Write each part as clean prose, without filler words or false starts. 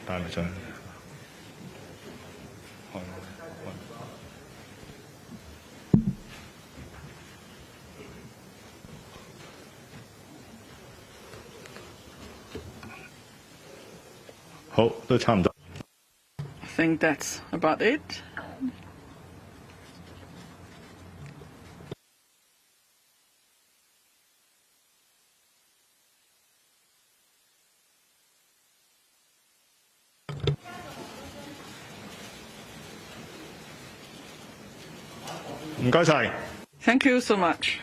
帶埋上去。好，都差唔多。I think that's about it. Thank you so much.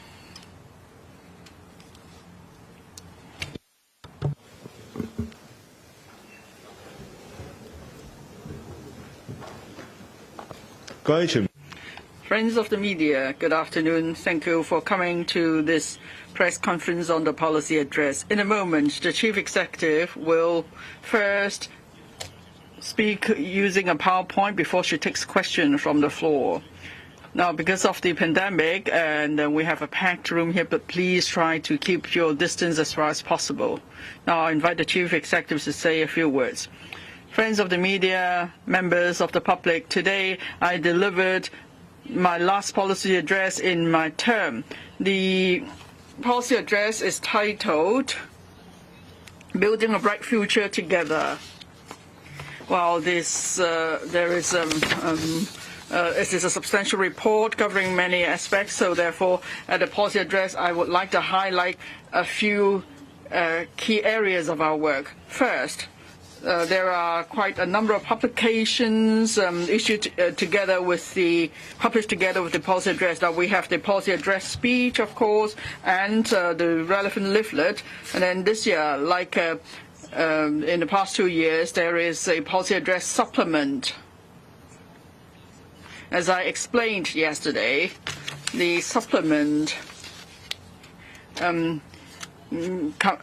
Friends of the media, good afternoon. Thank you for coming to this press conference on the policy address. In a moment, the Chief Executive will first speak using a PowerPoint before she takes questions from the floor. Now, because of the pandemic, and we have a packed room here, but please try to keep your distance as far as possible. Now, I invite the Chief Executive to say a few words. Friends of the media, members of the public, today I delivered my last policy address in my term. The policy address is titled, Building a Bright Future Together. Well, there is this is a substantial report covering many aspects, so therefore, at the policy address, I would like to highlight a few key areas of our work. First, there are quite a number of publications published together with the policy address. Now we have the policy address speech, of course, and the relevant leaflet. And then this year, like in the past 2 years, there is a policy address supplement. As I explained yesterday, the supplement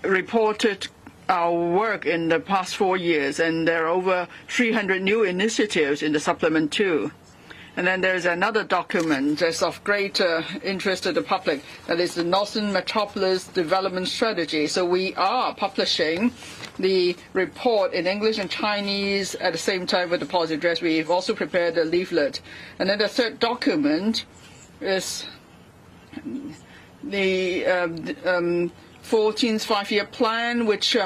reported our work in the past 4 years, and there are over 300 new initiatives in the supplement too. And then there's another document that's of great interest to the public, that is the Northern Metropolis Development Strategy. So we are publishing the report in English and Chinese at the same time with the policy address. We've also prepared a leaflet. And then the third document is the 14th five-year plan, which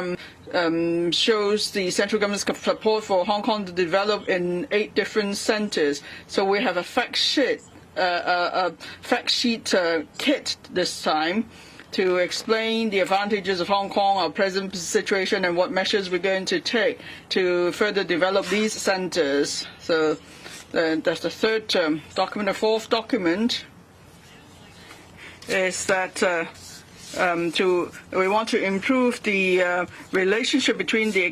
shows the central government's support for Hong Kong to develop in 8 different centres. So we have a fact sheet kit this time to explain the advantages of Hong Kong, our present situation, and what measures we're going to take to further develop these centres. So that's the third document. The fourth document is that we want to improve the relationship between the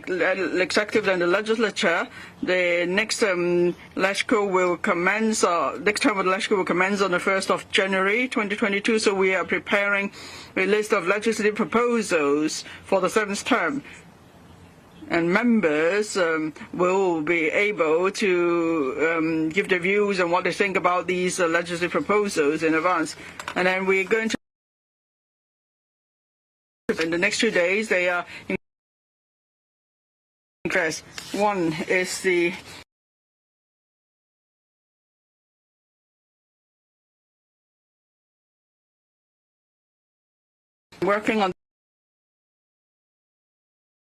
executive and the legislature. The next LegCo will commence. Next term of the LegCo will commence on the 1st of January 2022. So we are preparing a list of legislative proposals for the 7th term. And members will be able to give their views on what they think about these legislative proposals in advance. And then we're going to, in the next 2 days, they are in Congress. One is the working on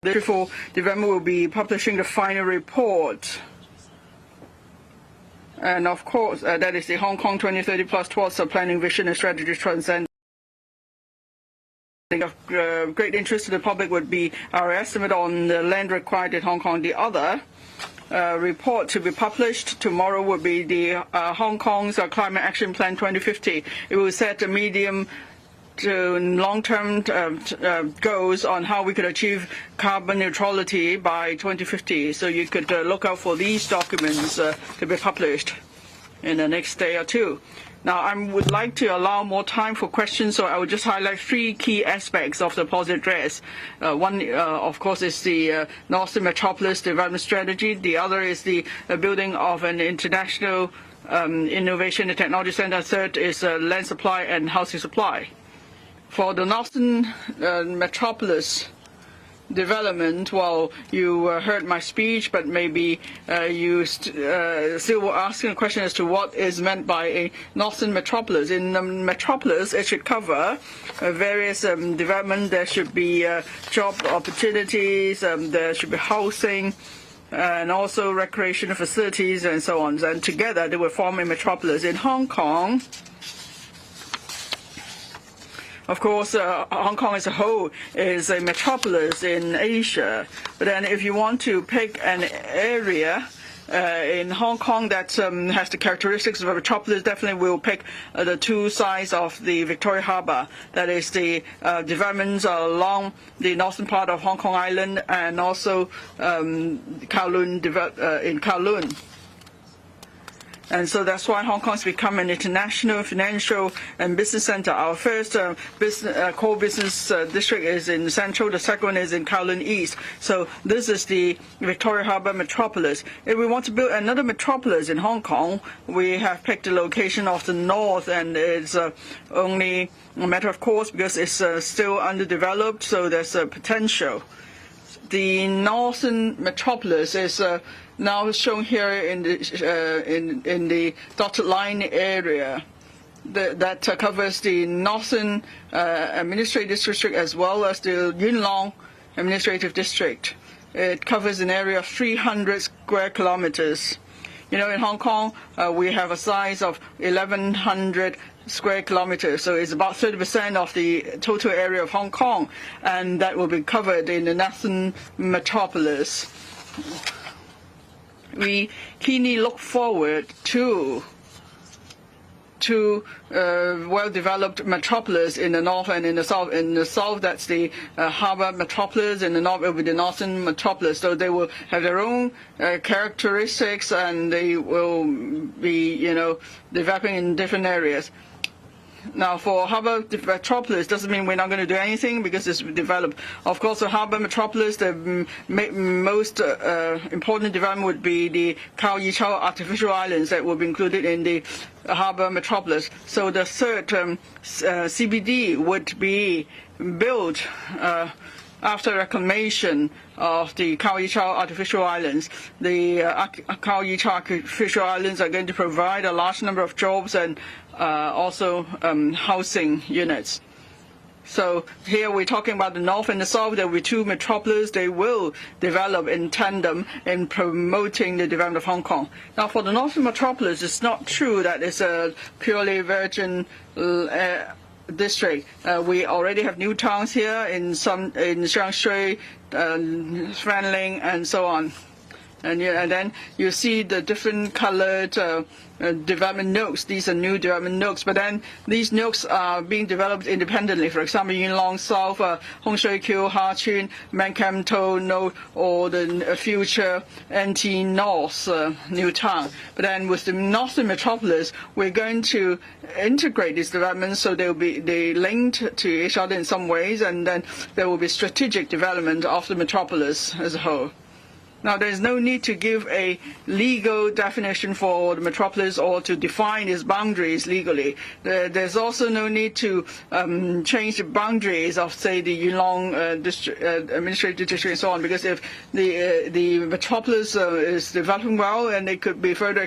before November will be publishing the final report. And of course, that is the Hong Kong 2030 plus 12 planning vision and strategy transcend. Of great interest to the public would be our estimate on the land required in Hong Kong. The other report to be published tomorrow will be the Hong Kong's Climate Action Plan 2050. It will set a medium to long-term goals on how we could achieve carbon neutrality by 2050. So you could look out for these documents to be published in the next day or two. Now, I would like to allow more time for questions, so I will just highlight 3 key aspects of the policy address. One, of course, is the Northern Metropolis Development Strategy. The other is the building of an international innovation and technology center. Third is land supply and housing supply. For the Northern Metropolis development, well, you heard my speech, but maybe you still were asking a question as to what is meant by a Northern Metropolis. In the Metropolis, it should cover various development. There should be job opportunities, there should be housing, and also recreational facilities and so on. And together, they will form a metropolis. In Hong Kong, of course, Hong Kong as a whole is a metropolis in Asia. But then if you want to pick an area in Hong Kong that has the characteristics of a metropolis, definitely we'll pick the 2 sides of the Victoria Harbour. That is the developments along the northern part of Hong Kong Island and also Kowloon in Kowloon. And so that's why Hong Kong's become an international financial and business center. Our first core business district is in Central. The second one is in Kowloon East. So this is the Victoria Harbour Metropolis. If we want to build another metropolis in Hong Kong, we have picked the location of the north, and it's only a matter of course because it's still underdeveloped, so there's a potential. The Northern Metropolis is now shown here in the dotted line area that covers the Northern Administrative District as well as the Yuen Long Administrative District. It covers an area of 300 square kilometers. You know, in Hong Kong, we have a size of 1,100 square kilometers, so it's about 30% of the total area of Hong Kong, and that will be covered in the Northern Metropolis. We keenly look forward to well-developed metropolis in the north and in the south. In the south, that's the harbour metropolis. In the north, it will be the Northern Metropolis. So they will have their own characteristics, and they will be, developing in different areas. Now, for harbour metropolis, doesn't mean we're not going to do anything because it's developed. Of course, the harbour metropolis, the most important development would be the Kao Yi Chao artificial islands that will be included in the harbour metropolis. So the third CBD would be built after reclamation of the Kao Yi Chao artificial islands. The Kao Yi Chao artificial islands are going to provide a large number of jobs and also housing units. So here we're talking about the north and the south. There will be 2 metropolises. They will develop in tandem in promoting the development of Hong Kong. Now, for the Northern Metropolis, it's not true that it's a purely virgin district. We already have new towns here in Jiangshui, Fanling, and so on. And then you see the different colored development nooks. These are new development nooks, but then these nooks are being developed independently. For example, Yuen Long South, Hong Shui Kiu, Ha Chun, Man Kam To Node, or the future NT North new town. But then with the Northern Metropolis, we're going to integrate these developments so they'll be linked to each other in some ways, and then there will be strategic development of the metropolis as a whole. Now, there's no need to give a legal definition for the metropolis or to define its boundaries legally. There's also no need to change the boundaries of, say, the Yuen Long administrative district and so on, because if the metropolis is developing well, and it could be further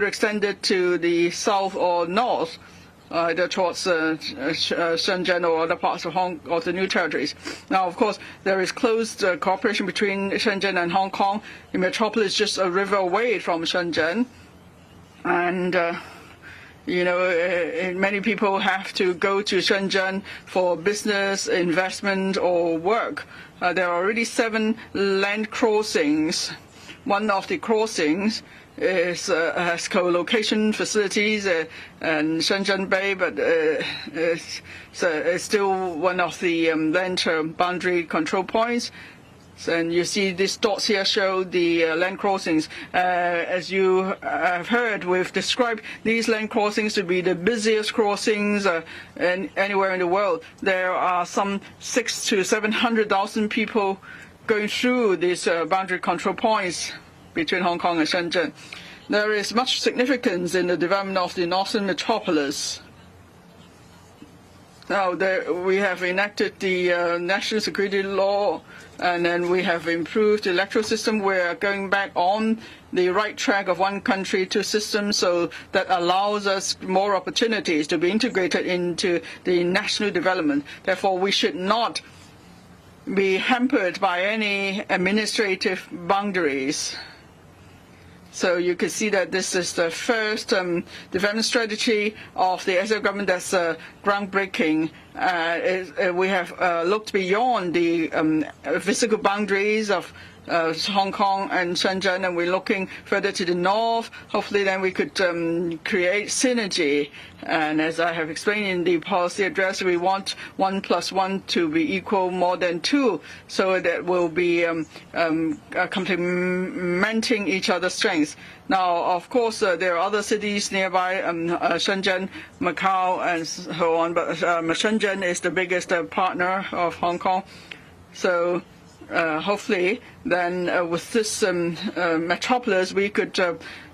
extended to the south or north, either towards Shenzhen or other parts of Hong Kong or the new territories. Now, of course, there is close cooperation between Shenzhen and Hong Kong. The metropolis is just a river away from Shenzhen, and many people have to go to Shenzhen for business, investment, or work. There are already 7 land crossings. One of the crossings has co-location facilities in Shenzhen Bay, but it's still one of the land boundary control points. And you see these dots here show the land crossings. As you have heard, we've described these land crossings to be the busiest crossings anywhere in the world. There are some 600,000 to 700,000 people going through these boundary control points between Hong Kong and Shenzhen. There is much significance in the development of the northern metropolis. Now, we have enacted the national security law, and then we have improved the electoral system. We're going back on the right track of one country, two systems, so that allows us more opportunities to be integrated into the national development. Therefore, we should not be hampered by any administrative boundaries. So you can see that this is the first development strategy of the SL government that's groundbreaking. We have looked beyond the physical boundaries of Hong Kong and Shenzhen, and we're looking further to the north. Hopefully then we could create synergy. And as I have explained in the policy address, we want 1 + 1 to be equal more than 2, so that we'll be complementing each other's strengths. Now, of course, there are other cities nearby, Shenzhen, Macau, and so on, but Shenzhen is the biggest partner of Hong Kong. So hopefully, then with this metropolis, we could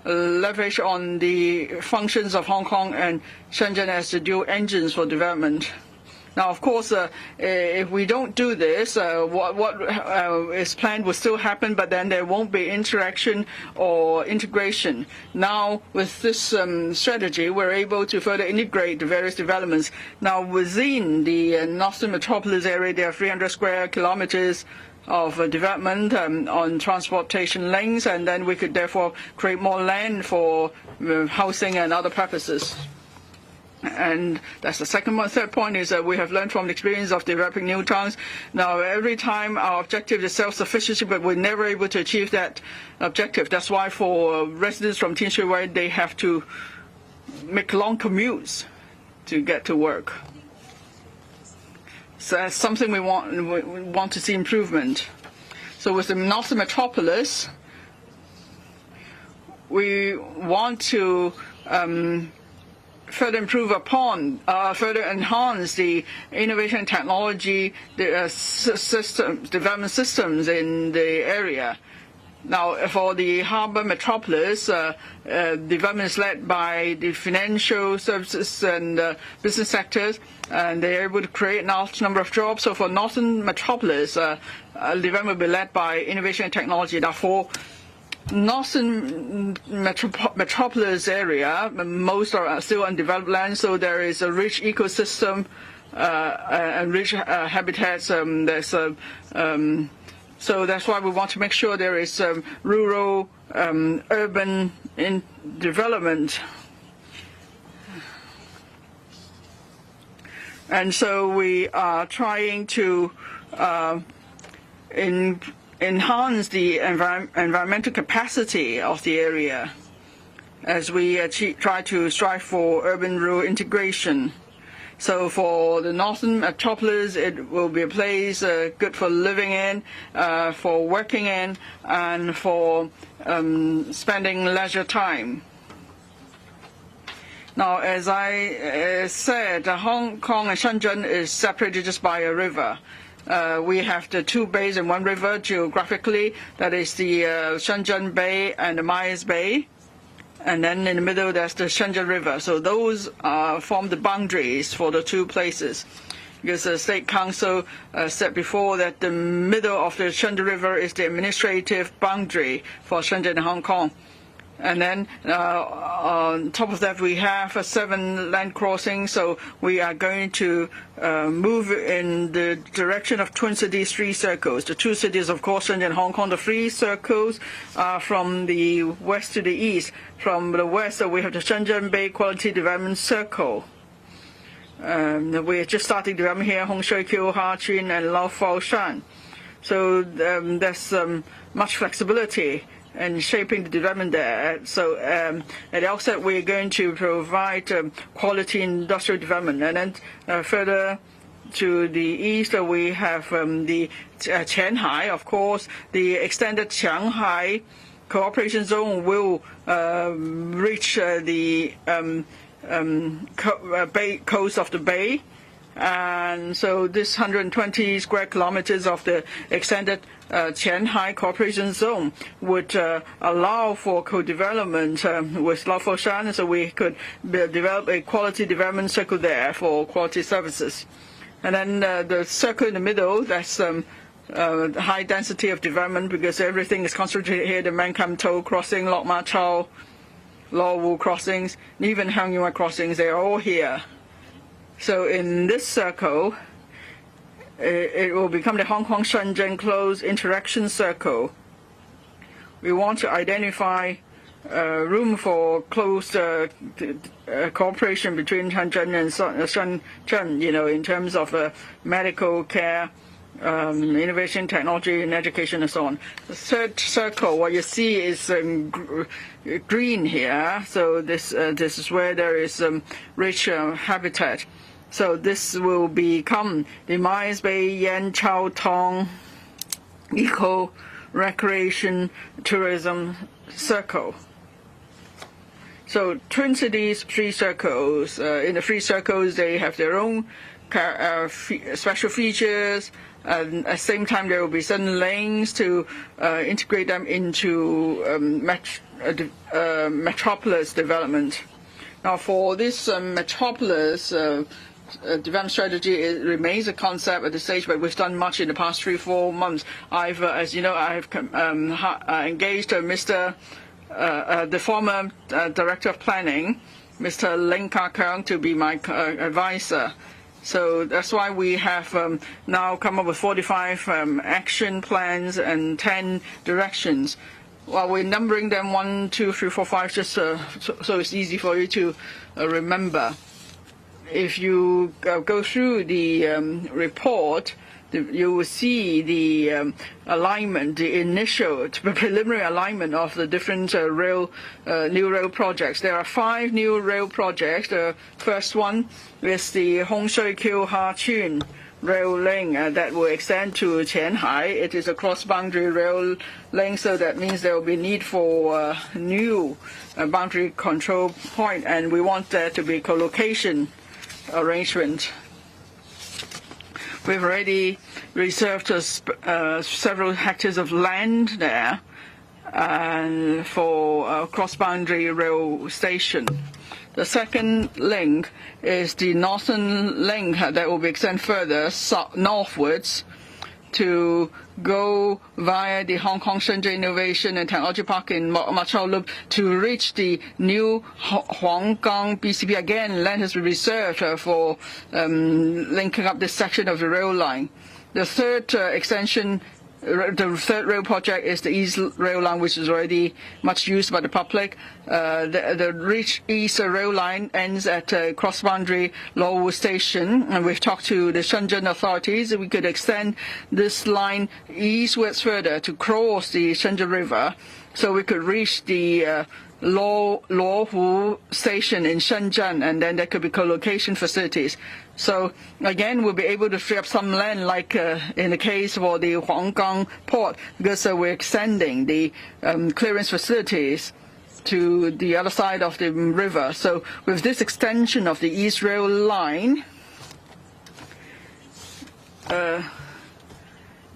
leverage on the functions of Hong Kong and Shenzhen as the dual engines for development. Now, of course, if we don't do this, what is planned will still happen, but then there won't be interaction or integration. Now, with this strategy, we're able to further integrate the various developments. Now, within the northern metropolis area, there are 300 square kilometers of development on transportation links, and then we could therefore create more land for housing and other purposes. And that's the second one. Third point is that we have learned from the experience of developing new towns. Now, every time our objective is self-sufficiency, but we're never able to achieve that objective. That's why for residents from Tin Shui Wai, they have to make long commutes to get to work. So that's something we want to see improvement. So with the northern metropolis, we want to further improve upon, further enhance the innovation and technology development systems in the area. Now, for the harbour metropolis, development is led by the financial services and business sectors, and they're able to create a large number of jobs. So for northern metropolis, development will be led by innovation and technology. Therefore, northern metropolis area, most are still undeveloped land, so there is a rich ecosystem and rich habitats. So that's why we want to make sure there is rural, urban development. And so we are trying to enhance the environmental capacity of the area as we try to strive for urban-rural integration. So for the northern metropolis, it will be a place good for living in, for working in, and for spending leisure time. Now, as I said, Hong Kong and Shenzhen is separated just by a river. We have the two bays and one river geographically. That is the Shenzhen Bay and the Myers Bay. And then in the middle, there's the Shenzhen River. So those form the boundaries for the two places. Because the State Council said before that the middle of the Shenzhen River is the administrative boundary for Shenzhen and Hong Kong. And then on top of that, we have 7 land crossings. So we are going to move in the direction of Twin Cities 3 circles. The two cities, of course, Shenzhen and Hong Kong, the 3 circles are from the west to the east. From the west, we have the Shenzhen Bay Quality Development Circle. We're just starting development here, Hong Shui Kiu, Hachin, and Lao Fao Shan. So there's much flexibility and shaping the development there. So at the outset, we're going to provide quality industrial development, and then further to the east, we have the Qianhai. Of course, the extended Shanghai cooperation zone will reach the coast of the bay. And so this 120 square kilometers of the extended Qianhai cooperation zone would allow for co-development with Laofoshan, so we could develop a quality development circle there for quality services. And then the circle in the middle, that's high density of development because everything is concentrated here, the Mankam Toll crossing, Lok Ma Chau, Lo Wu crossings, and even Hang Yunwai crossings, they are all here. So in this circle, it will become the Hong Kong-Shenzhen close interaction circle. We want to identify room for close cooperation between Shenzhen and Shenzhen, in terms of medical care, innovation, technology, and education, and so on. The third circle, what you see is green here. So this is where there is rich habitat. So this will become the Myers Bay Yan Chao Tong Eco Recreation Tourism Circle. So Twin Cities, three circles. In the three circles, they have their own special features. And at the same time, there will be certain lanes to integrate them into Metropolis development. Now, for this Metropolis development strategy, it remains a concept at this stage, but we've done much in the past 3-4 months. I've, as you know, I've engaged the former Director of Planning, Mr. Ling Ka-keung, to be my advisor. So that's why we have now come up with 45 action plans and 10 directions. Well, we're numbering them 1, 2, 3, 4, 5, just so it's easy for you to remember. If you go through the report, you will see the alignment, the initial, preliminary alignment of the different new rail projects. There are 5 new rail projects. The first one is the Hong Shui Kiu Ha Chun rail link that will extend to Qianhai. It is a cross-boundary rail link, so that means there will be need for new boundary control point, and we want there to be co-location arrangement. We've already reserved several hectares of land there for a cross-boundary rail station. The second link is the northern link that will be extended further northwards to go via the Hong Kong Shenzhen Innovation and Technology Park in Ma Chau Loop to reach the new Huanggang BCP. Again, land has been reserved for linking up this section of the rail line. The third extension, the third rail project is the East Rail Line, which is already much used by the public. The Reach East Rail Line ends at cross-boundary Lo Wu Station, and we've talked to the Shenzhen authorities. We could extend this line eastwards further to cross the Shenzhen River, so we could reach the Lo Wu Station in Shenzhen, and then there could be co-location facilities. So again, we'll be able to free up some land, like in the case for the Huanggang port, because we're extending the clearance facilities to the other side of the river. So with this extension of the East Rail Line,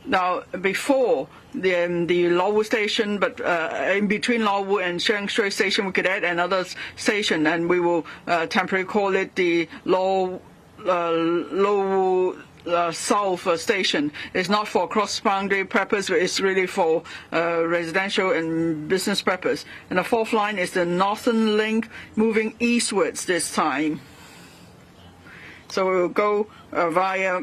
now before the Lo Wu station, but in between Lo Wu and Sheung Shui station, we could add another station, and we will temporarily call it the Lo Wu South station. It's not for cross-boundary purpose, but it's really for residential and business purpose. And the fourth line is the northern link, moving eastwards this time. So we will go via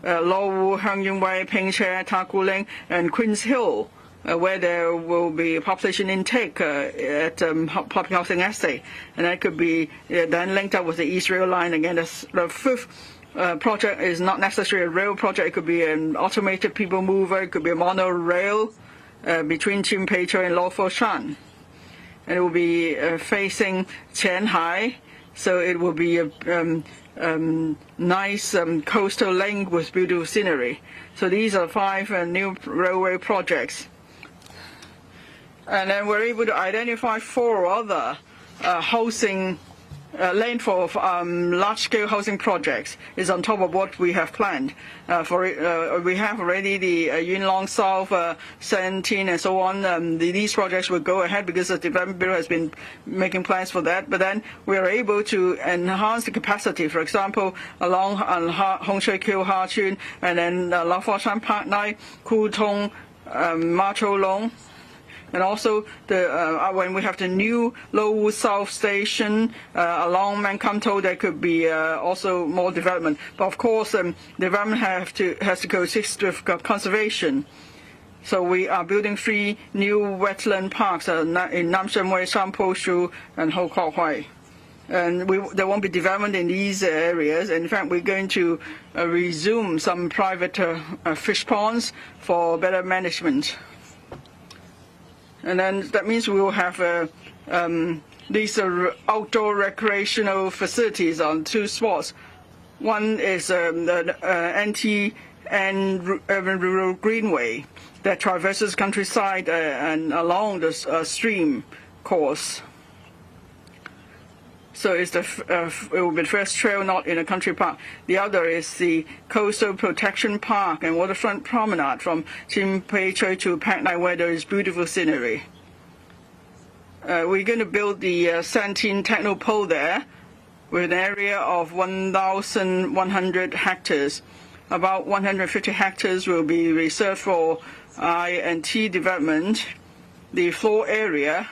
Lo Wu, Hang Yunwai, Ping Che, Ta Kwu Ling, and Queen's Hill, where there will be population intake at public housing estate. And that could be then linked up with the East Rail Line. Again, the fifth project is not necessarily a rail project. It could be an automated people mover. It could be a monorail between Tsim Pei Choi and Lo Fo Shan. And it will be facing Qianhai, So it will be a nice coastal link with beautiful scenery. So these are 5 new railway projects. And then we're able to identify 4 other housing land for large-scale housing projects is on top of what we have planned. We have already the Yuen Long South, 17 and so on. These projects will go ahead because the Development Bureau has been making plans for that. But then we are able to enhance the capacity. For example, along Hong Shui Kiu Ha Chun and then La Fo Shan Park Nai, Ku Tong, Ma Chou Long. And also, when we have the new Lowu South Station along Man Kam To, there could be also more development. But of course, development has to coexist with conservation. So we are building 3 new wetland parks in Nam Shen Wei, Shan Po Shu, and Ho Kok Hui. And there won't be development in these areas. In fact, we're going to resume some private fish ponds for better management. And then that means we will have these outdoor recreational facilities on 2 spots. One is the NT Urban Rural Greenway that traverses countryside and along the stream course. So it will be the first trail not in a country park. The other is the Coastal Protection Park and Waterfront Promenade from Chin Pei Choi to Pak Nai, where there is beautiful scenery. We're going to build the Santin Technopole there with an area of 1,100 hectares. About 150 hectares will be reserved for I&T development. The floor area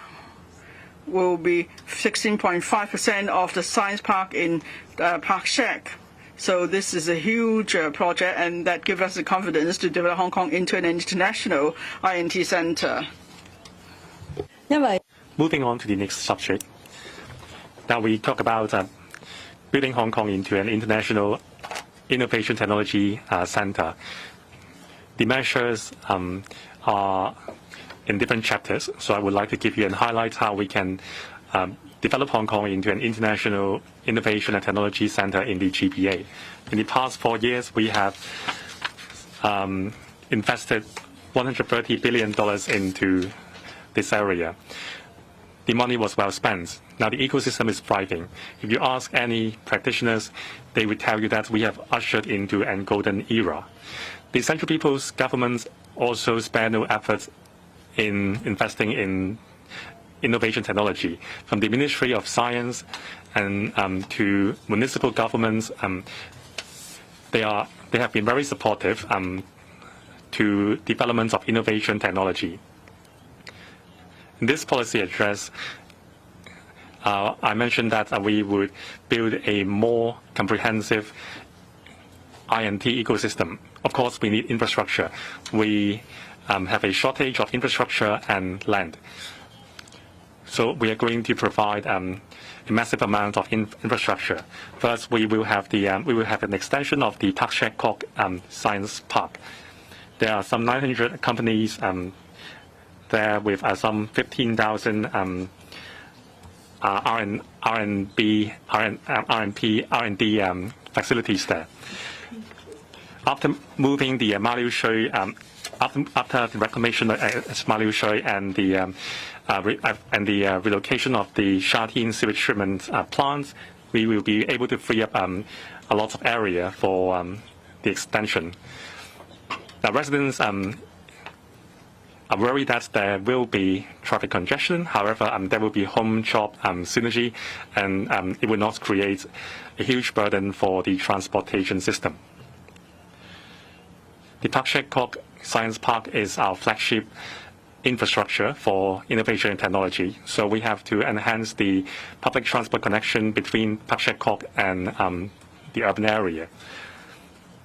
will be 16.5% of the science park in Park Shek. So this is a huge project, and that gives us the confidence to develop Hong Kong into an international I&T center. Moving on to the next subject. Now we talk about building Hong Kong into an international innovation technology center. The measures are in different chapters, so I would like to give you a highlight how we can develop Hong Kong into an international innovation and technology center in the GBA. In the past 4 years, we have invested $130 billion into this area. The money was well spent. Now the ecosystem is thriving. If you ask any practitioners, they would tell you that we have ushered into a golden era. The Central People's Government also spare no effort in investing in innovation technology, from the Ministry of Science and to municipal governments. They have been very supportive to development of innovation technology. In this policy address, I mentioned that we would build a more comprehensive I&T ecosystem. Of course, we need infrastructure. We have a shortage of infrastructure and land. So we are going to provide a massive amount of infrastructure. First, we will have an extension of the Tak Shek Kok Science Park. There are some 900 companies there with some 15,000 R&D facilities there. After moving the Ma Liu Shui, after the reclamation of Ma Liu Shui and the relocation of the Sha Tin sewage treatment plants, we will be able to free up a lot of area for the extension. Now, residents are worried that there will be traffic congestion. However, there will be home-job synergy, and it will not create a huge burden for the transportation system. The Tak Shek Kok Science Park is our flagship infrastructure for innovation and technology. So we have to enhance the public transport connection between Tak Shek Kok and the urban area.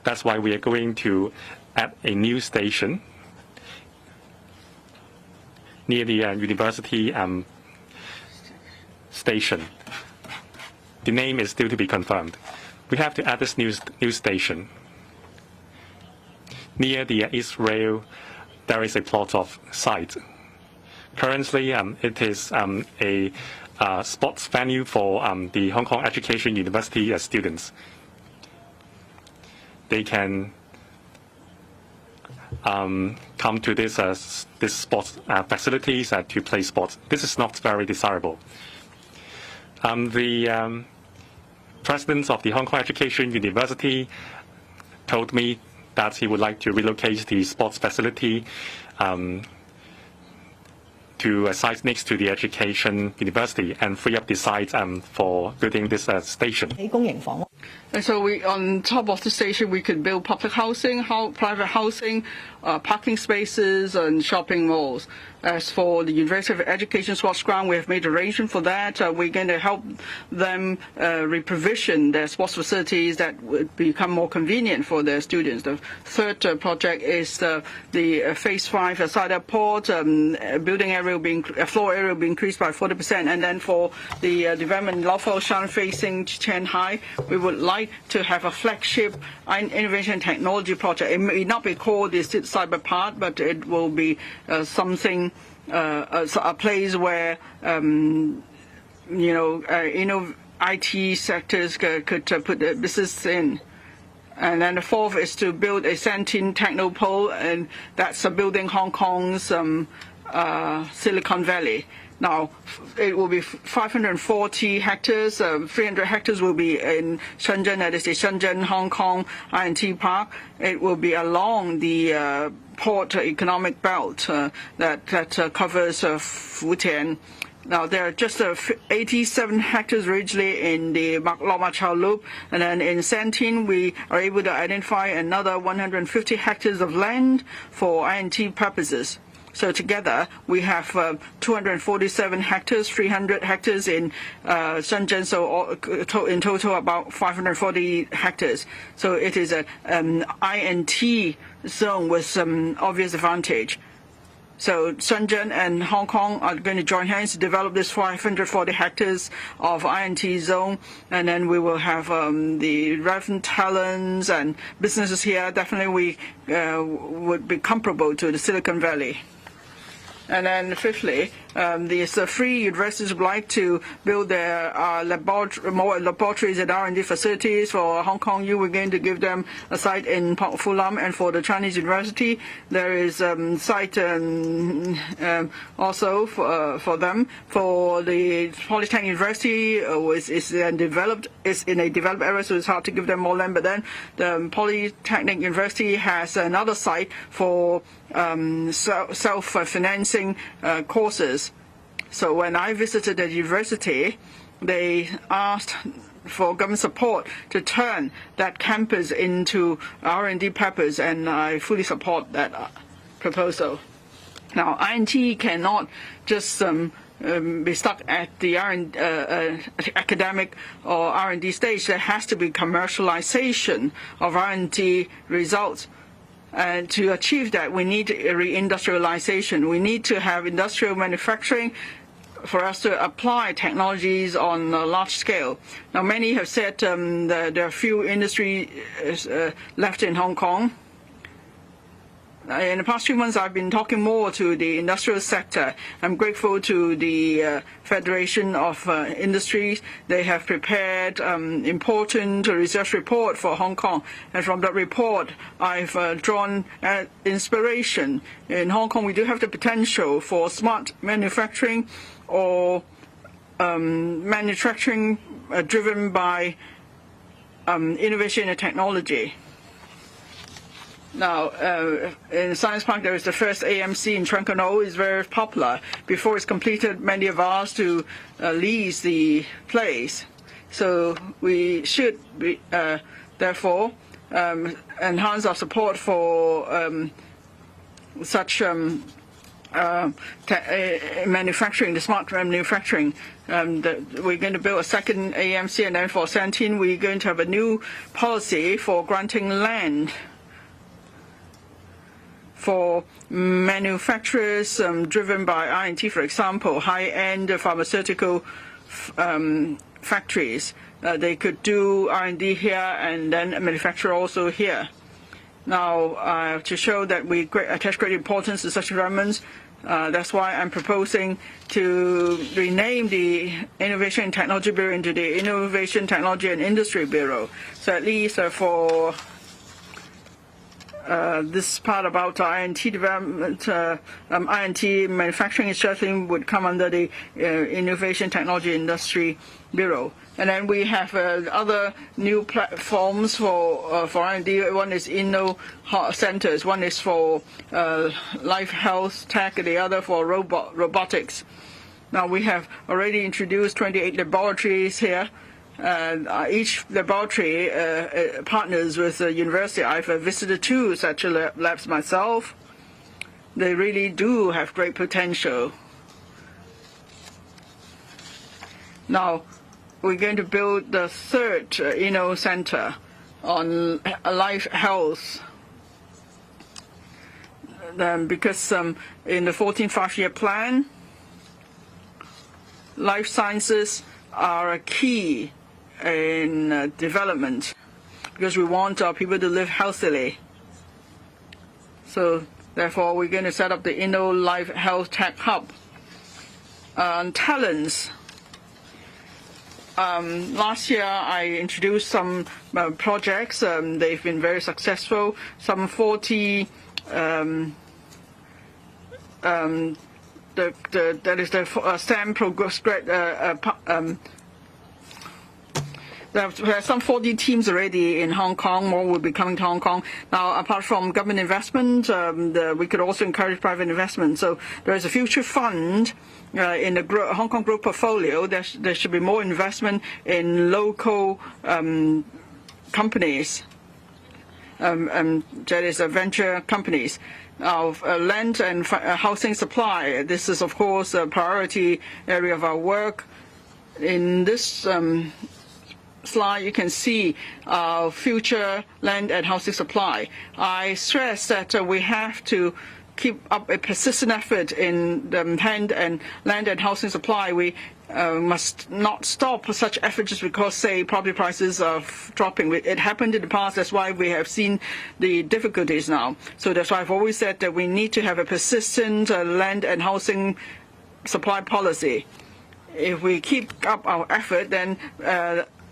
That's why we are going to add a new station near the university station. The name is still to be confirmed. We have to add this new station. Near the East Rail, there is a plot of site. Currently, it is a sports venue for the Hong Kong Education University students. They can come to this sports facilities to play sports. This is not very desirable. The president of the Hong Kong Education University told me that he would like to relocate the sports facility to a site next to the Education University and free up the site for building this station. And so on top of the station, we could build public housing, private housing, parking spaces, and shopping malls. As for the University of Education sports ground, we have made arrangements for that. We're going to help them reprovision their sports facilities that would become more convenient for their students. The third project is the Phase 5 Cider Port. Building area floor area will be increased by 40%. And then for the development in Lau Fau Shan facing Shanghai, we would like to have a flagship innovation and technology project. It may not be called the cyber part, but it will be something, a place where IT sectors could put their business in. And then the fourth is to build a Sentin Technopole, and that's building Hong Kong's Silicon Valley. Now, it will be 540 hectares. 300 hectares will be in Shenzhen, that is the Shenzhen Hong Kong I&T Park. It will be along the port economic belt that covers Futian. Now, there are just 87 hectares originally in the Lok Ma Chau Loop, and then in Sentin we are able to identify another 150 hectares of land for I&T purposes. So together we have 247 hectares, 300 hectares in Shenzhen, so in total about 540 hectares. So it is an I&T zone with some obvious advantage. So Shenzhen and Hong Kong are going to join hands to develop this 540 hectares of I&T zone, and then we will have the relevant talents and businesses here. Definitely would be comparable to the Silicon Valley. And then fifthly, these three universities would like to build their more laboratories and R&D facilities. For Hong Kong U, we're going to give them a site in Fu Lam, and for the Chinese University, there is a site also for them. For the Polytechnic University, is in a developed area, so it's hard to give them more land. But then the Polytechnic University has another site for self-financing courses. So when I visited the university, they asked for government support to turn that campus into R&D purpose, and I fully support that proposal. Now, I&T cannot just be stuck at the academic or R&D stage. There has to be commercialization of R&D results. And to achieve that, we need reindustrialization. We need to have industrial manufacturing for us to apply technologies on a large scale. Now, many have said that there are few industries left in Hong Kong. In the past few months, I've been talking more to the industrial sector. I'm grateful to the Federation of Industries. They have prepared important research report for Hong Kong. And from that report, I've drawn inspiration. In Hong Kong, we do have the potential for smart manufacturing or manufacturing driven by innovation and technology. Now, in Science Park, there is the first AMC in Trencanol. It's very popular. Before it's completed, many have asked to lease the place. So we should, therefore, enhance our support for such manufacturing, the smart manufacturing. We're going to build a second AMC, and then for Sentin, we're going to have a new policy for granting land for manufacturers driven by I&T, for example, high-end pharmaceutical factories. They could do R&D here and then manufacture also here. Now, to show that we attach great importance to such developments, that's why I'm proposing to rename the Innovation and Technology Bureau into the Innovation, Technology and Industry Bureau. So at least for this part about INT development, INT manufacturing is certainly would come under the Innovation, Technology, Industry Bureau. And then we have other new platforms for R&D. One is Inno Centers. One is for life health tech. The other for robotics. Now we have already introduced 28 laboratories here. Each laboratory partners with a university. I've visited 2 such labs myself. They really do have great potential. Now, we're going to build the 3rd Inno Center on life health. Because in the 14th Five-Year Plan, life sciences are a key in development because we want our people to live healthily. So therefore, we're going to set up the Inno Life Health Tech Hub. Talents. Last year, I introduced some projects. They've been very successful. Some 40. That is the STEM progress. There are some 40 teams already in Hong Kong. More will be coming to Hong Kong. Now, apart from government investment, we could also encourage private investment. So there is a future fund in the Hong Kong Group portfolio. There should be more investment in local companies. That is venture companies. Of land and housing supply. This is, of course, a priority area of our work. In this slide, you can see our future land and housing supply. I stress that we have to keep up a persistent effort in the land and housing supply. We must not stop such efforts just because, say, property prices are dropping. It happened in the past. That's why we have seen the difficulties now. So that's why I've always said that we need to have a persistent land and housing supply policy. If we keep up our effort, then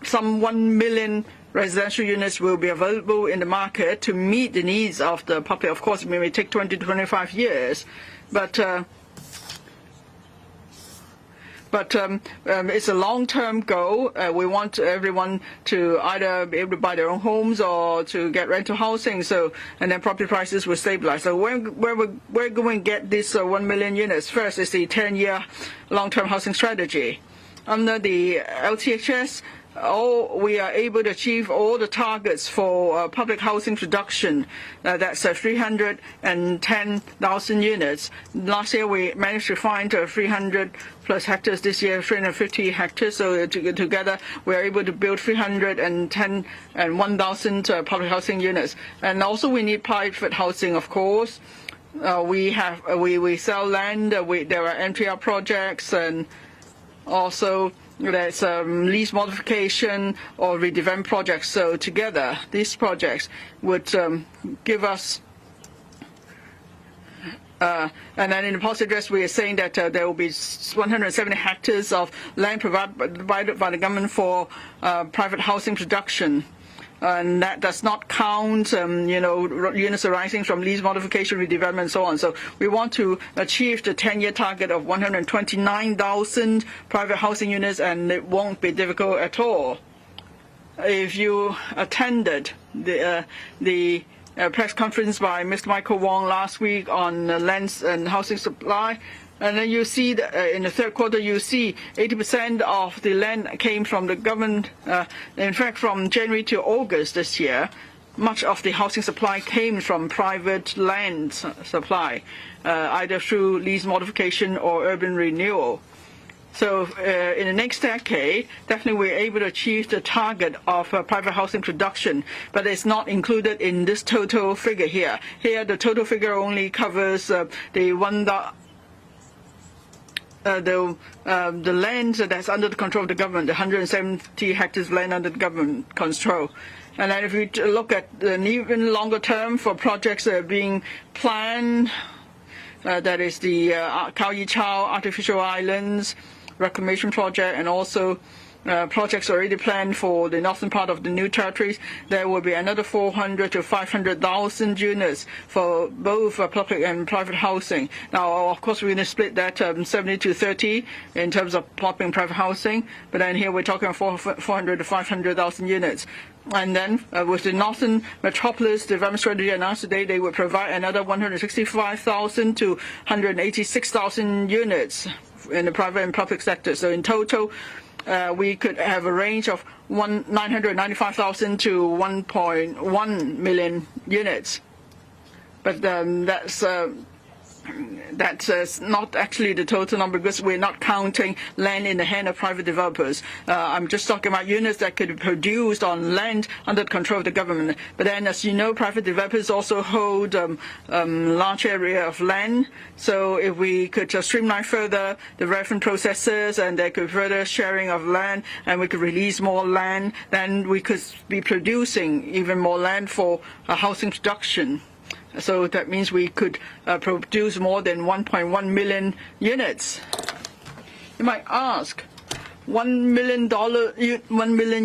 some 1 million residential units will be available in the market to meet the needs of the public. Of course, it may take 20 to 25 years, but it's a long-term goal. We want everyone to either be able to buy their own homes or to get rental housing. So, and then property prices will stabilize. So where we're going to get this 1 million units? First is the 10-year long-term housing strategy. Under the LTHS, we are able to achieve all the targets for public housing production. That's 310,000 units. Last year we managed to find 300 plus hectares. This year 350 hectares. So together we are able to build 310 and 1,000 public housing units. And also we need private housing, of course. We sell land. There are MTR projects, and also there's lease modification or redevelopment projects. So together, these projects would give us. And then in the policy address, we are saying that there will be 170 hectares of land provided by the government for private housing production. And that does not count, units arising from lease modification, redevelopment, and so on. So we want to achieve the 10-year target of 129,000 private housing units, and it won't be difficult at all. If you attended the press conference by Mr. Michael Wong last week on land and housing supply, and then you see that in the third quarter, you see 80% of the land came from the government. In fact, from January to August this year, much of the housing supply came from private land supply, either through lease modification or urban renewal. So in the next decade, definitely we're able to achieve the target of private housing production, but it's not included in this total figure here. Here, the total figure only covers the land that's under the control of the government, the 170 hectares land under the government control. And then if we look at an even longer term for projects that are being planned, that is the Khao Yi Chao Artificial Islands Reclamation Project, and also projects already planned for the northern part of the new territories, there will be another 400 to 500,000 units for both public and private housing. Now, of course, we're going to split that 70 to 30 in terms of public and private housing, but then here we're talking 400 to 500,000 units. And then with the Northern Metropolis Development Strategy announced today, they will provide another 165,000 to 186,000 units in the private and public sector. So in total, we could have a range of 995,000 to 1.1 million units. But that's not actually the total number, because we're not counting land in the hand of private developers. I'm just talking about units that could be produced on land under the control of the government. But then, as you know, private developers also hold large area of land. So if we could just streamline further the reference processes, and there could further sharing of land, and we could release more land, then we could be producing even more land for housing production. So that means we could produce more than 1.1 million units. You might ask, $1 million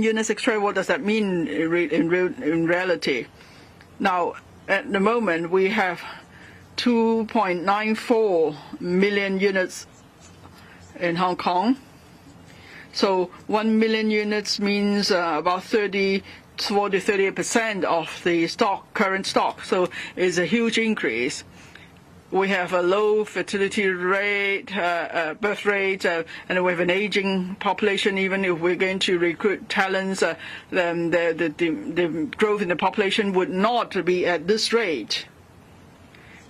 units extra, what does that mean in reality? Now, at the moment, we have 2.94 million units in Hong Kong. So 1 million units means about 40–38% of the current stock. So it's a huge increase. We have a low fertility rate, birth rate, and we have an aging population. Even if we're going to recruit talents, then the growth in the population would not be at this rate.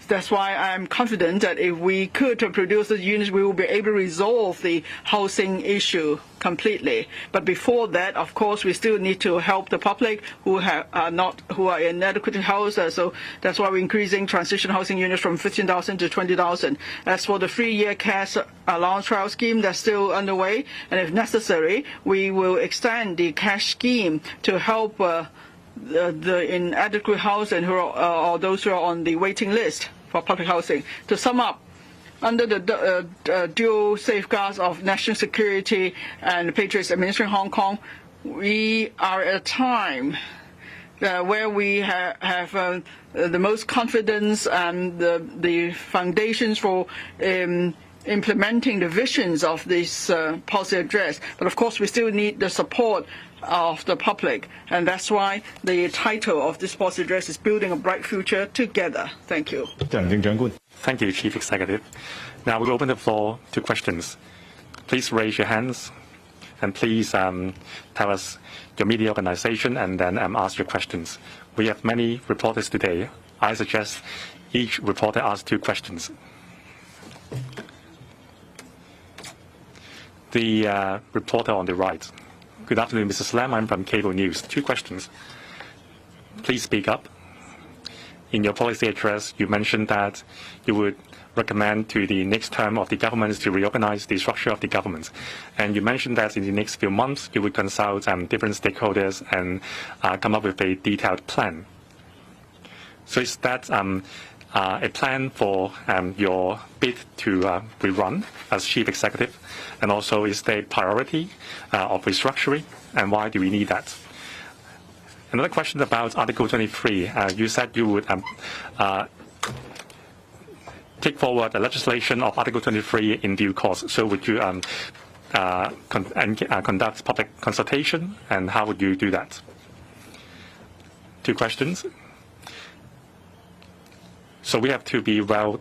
That's why I'm confident that if we could produce the units, we will be able to resolve the housing issue completely. But before that, of course, we still need to help the public who are inadequately housed. So that's why we're increasing transition housing units from 15,000 to 20,000. As for the 3-year cash allowance trial scheme, that's still underway, and if necessary, we will extend the cash scheme to help the inadequate housing or those who are on the waiting list for public housing. To sum up, under the dual safeguards of national security and the Patriots administering Hong Kong, we are at a time where we have the most confidence and the foundations for implementing the visions of this policy address. But of course, we still need the support of the public, and that's why the title of this policy address is Building a Bright Future Together. Thank you. Thank you, Chief Executive. Now we'll open the floor to questions. Please raise your hands, and please tell us your media organization, and then ask your questions. We have many reporters today. I suggest each reporter ask 2 questions. The reporter on the right. Good afternoon, Mrs. Lam. I'm from Cable News. 2 questions. Please speak up. In your policy address, you mentioned that you would recommend to the next term of the government to reorganize the structure of the government. And you mentioned that in the next few months, you would consult different stakeholders and come up with a detailed plan. So is that a plan for your bid to rerun as chief executive? And also, is there a priority of restructuring? And why do we need that? Another question about Article 23. You said you would take forward the legislation of Article 23 in due course. So would you conduct public consultation, and how would you do that? 2 questions. So we have to be well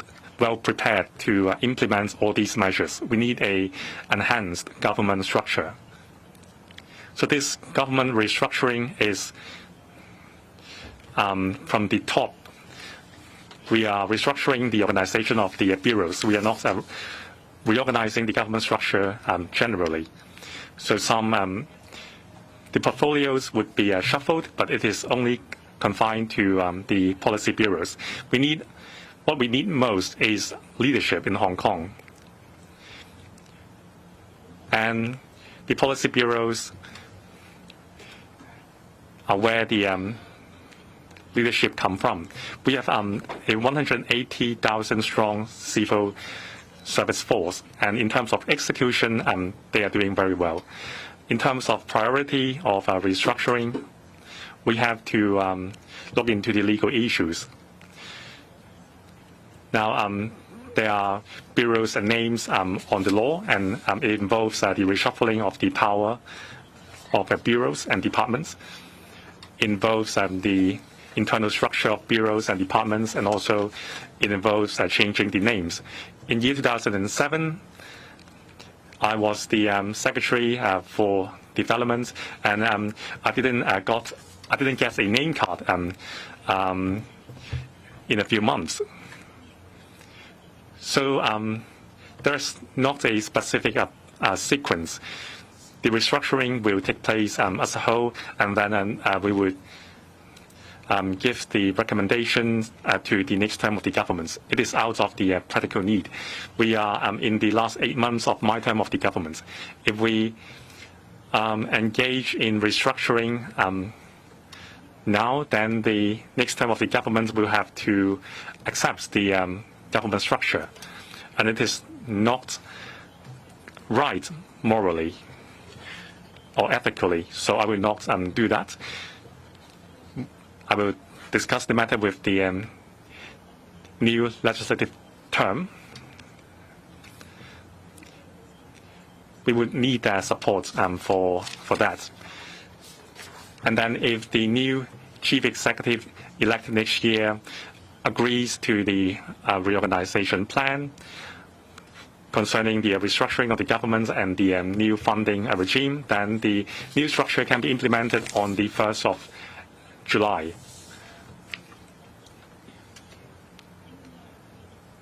prepared to implement all these measures. We need an enhanced government structure. So this government restructuring is from the top. We are restructuring the organization of the bureaus. We are not reorganizing the government structure generally. So the portfolios would be shuffled, but it is only confined to the policy bureaus. What we need most is leadership in Hong Kong. And the policy bureaus where the leadership come from. We have a 180,000 strong civil service force, and in terms of execution, they are doing very well. In terms of priority of restructuring, we have to look into the legal issues. Now, there are bureaus and names on the law, and it involves the reshuffling of the power of bureaus and departments. It involves the internal structure of bureaus and departments, and also it involves changing the names. In year 2007, I was the secretary for development, and I didn't get a name card in a few months. So there's not a specific sequence. The restructuring will take place as a whole, and then we would give the recommendations to the next term of the government. It is out of the practical need. We are in the last 8 months of my term of the government. If we engage in restructuring now, then the next term of the government will have to accept the government structure, and it is not right morally or ethically. So I will not do that. I will discuss the matter with the new legislative term. We would need their support for that. And then if the new chief executive elected next year agrees to the reorganization plan concerning the restructuring of the government and the new funding regime, then the new structure can be implemented on the 1st of July.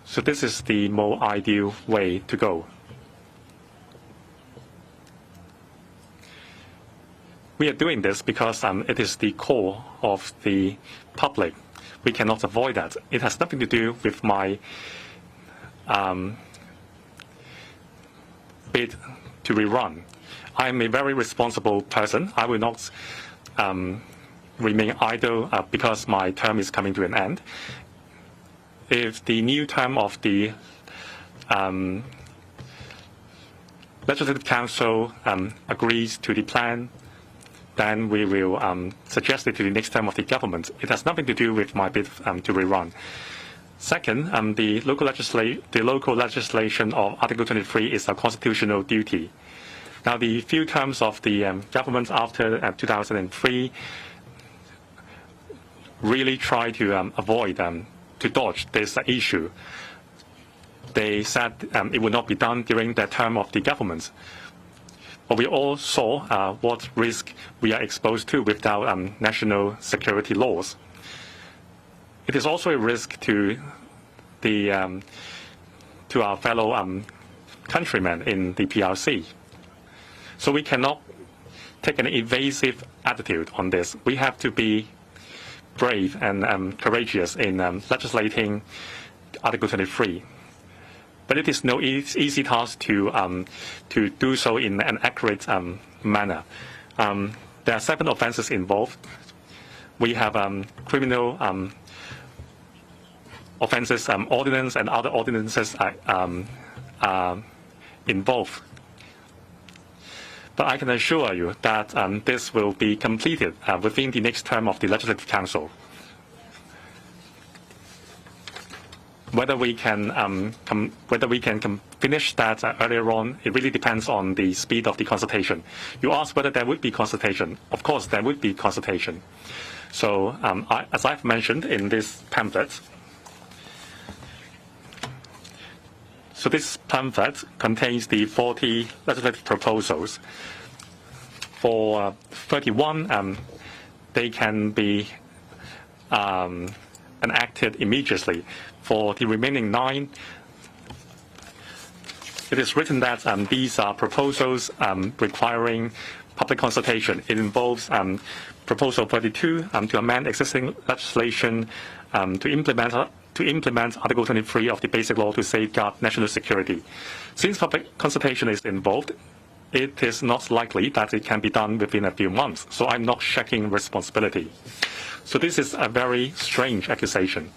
So this is the more ideal way to go. We are doing this because it is the core of the public. We cannot avoid that. It has nothing to do with my bid to rerun. I am a very responsible person. I will not remain idle because my term is coming to an end. If the new term of the Legislative Council agrees to the plan, then we will suggest it to the next term of the government. It has nothing to do with my bid to rerun. Second, the local legislation of Article 23 is a constitutional duty. Now, the few terms of the government after 2003 really try to avoid, to dodge this issue. They said it would not be done during the term of the government. But we all saw what risk we are exposed to with our national security laws. It is also a risk to our fellow countrymen in the PRC. So we cannot take an evasive attitude on this. We have to be brave and courageous in legislating Article 23. But it is no easy task to do so in an accurate manner. There are 7 offences involved. We have criminal offences, ordinance, and other ordinances involved. But I can assure you that this will be completed within the next term of the Legislative Council. Whether we can finish that earlier on, it really depends on the speed of the consultation. You asked whether there would be consultation. Of course, there would be consultation. So, as I've mentioned in this pamphlet, so this pamphlet contains the 40 legislative proposals. For 31, they can be enacted immediately. For the remaining 9, it is written that these are proposals requiring public consultation. It involves Proposal 32 to amend existing legislation to implement Article 23 of the Basic Law to safeguard national security. Since public consultation is involved, it is not likely that it can be done within a few months. So I'm not checking responsibility. So this is a very strange accusation.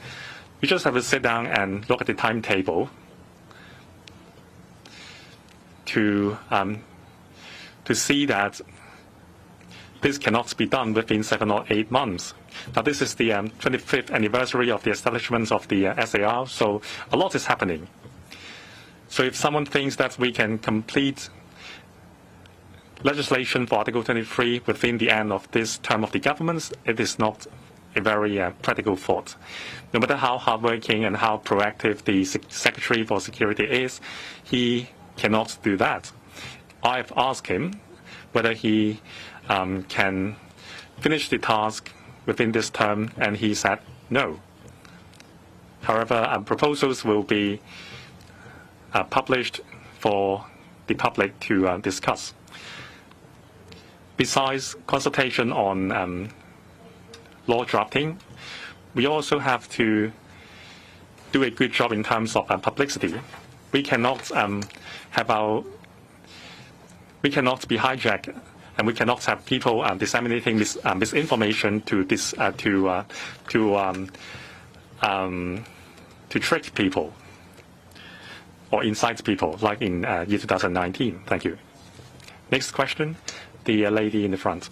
You just have to sit down and look at the timetable to see that this cannot be done within 7 or 8 months. Now, this is the 25th anniversary of the establishment of the SAR, so a lot is happening. So if someone thinks that we can complete legislation for Article 23 within the end of this term of the government, it is not a very practical thought. No matter how hardworking and how proactive the Secretary for Security is, he cannot do that. I've asked him whether he can finish the task within this term, and he said no. However, proposals will be published for the public to discuss. Besides consultation on law drafting, we also have to do a good job in terms of publicity. We cannot be hijacked, and we cannot have people disseminating misinformation to trick people or incite people, like in year 2019. Thank you. Next question, the lady in the front.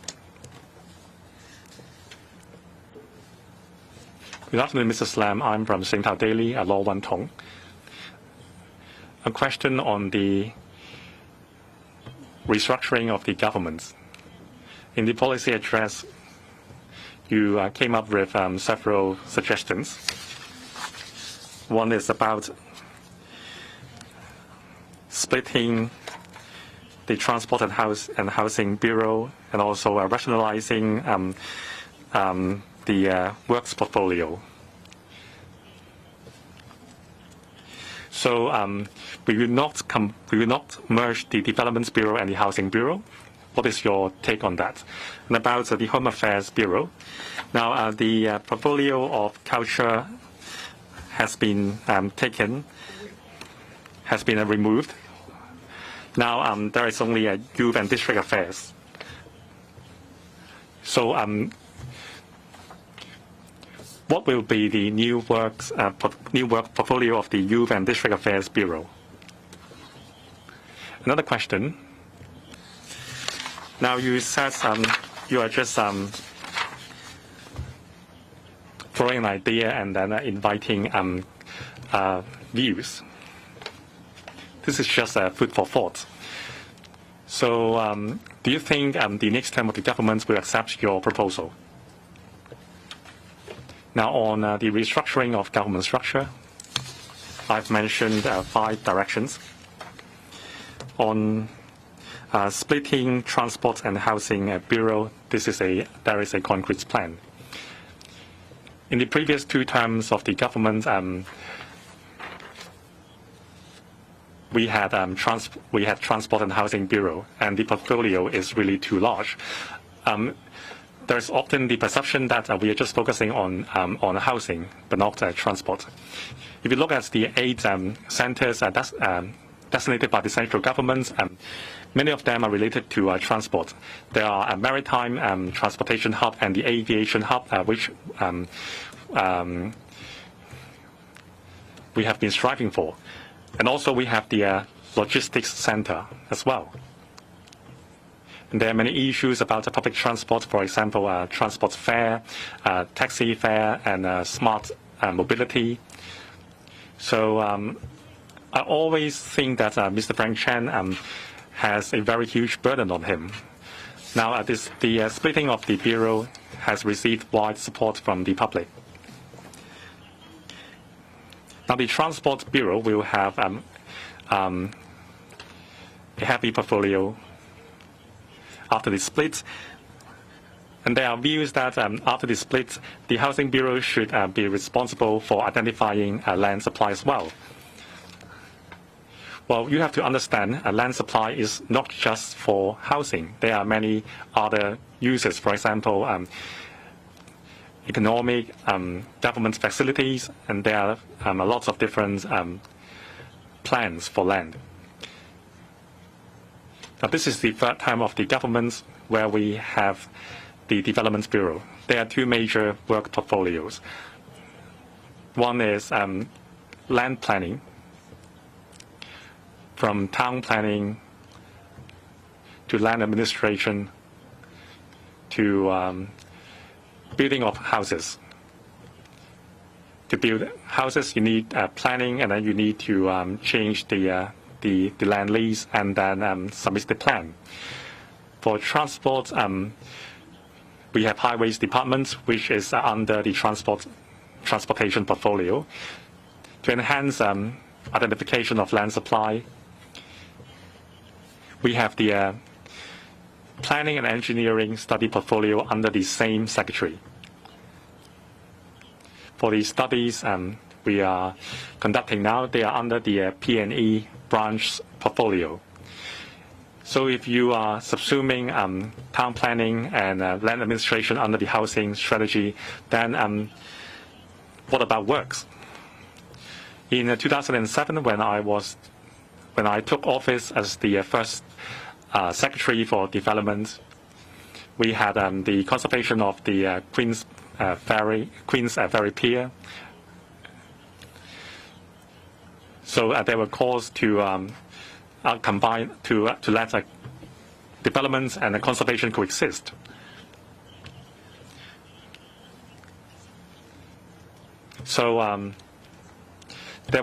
Good afternoon, Mr. Lam. I'm from Singapore Daily, Law Wan Tong. A question on the restructuring of the government. In the policy address, you came up with several suggestions. One is about splitting the Transport and Housing Bureau, and also rationalizing the works portfolio. So we will not merge the Development Bureau and the Housing Bureau. What is your take on that? And about the Home Affairs Bureau. Now, the portfolio of culture has been removed. Now there is only youth and district affairs. So what will be the new work portfolio of the Youth and District Affairs Bureau? Another question. Now you said you are just throwing an idea and then inviting views. This is just food for thought. So do you think the next term of the government will accept your proposal? Now, on the restructuring of government structure, I've mentioned 5 directions. On splitting Transport and Housing Bureau, there is a concrete plan. In the previous 2 terms of the government, we had Transport and Housing Bureau, and the portfolio is really too large. There's often the perception that we are just focusing on housing, but not transport. If you look at the 8 centers designated by the central government, many of them are related to transport. There are a maritime transportation hub and the aviation hub, which we have been striving for. And also we have the logistics center as well. And there are many issues about public transport, for example, transport fare, taxi fare, and smart mobility. So I always think that Mr. Frank Chan has a very huge burden on him. Now, the splitting of the Bureau has received wide support from the public. Now, the Transport Bureau will have a heavy portfolio after the split. And there are views that after the split, the Housing Bureau should be responsible for identifying land supply as well. Well, you have to understand land supply is not just for housing. There are many other uses, for example, economic, government facilities, and there are lots of different plans for land. Now, this is the third time of the government where we have the Development Bureau. There are two major work portfolios. One is land planning, from town planning to land administration to building of houses. To build houses, you need planning, and then you need to change the land lease and then submit the plan. For transport, we have Highways Department, which is under the transportation portfolio, to enhance identification of land supply. We have the planning and engineering study portfolio under the same secretary. For the studies we are conducting now, they are under the P&E branch portfolio. So if you are subsuming town planning and land administration under the housing strategy, then what about works? In 2007, when I took office as the first secretary for development, we had the conservation of the Queen's Ferry Pier. So there were calls to combine to let development and conservation coexist. So there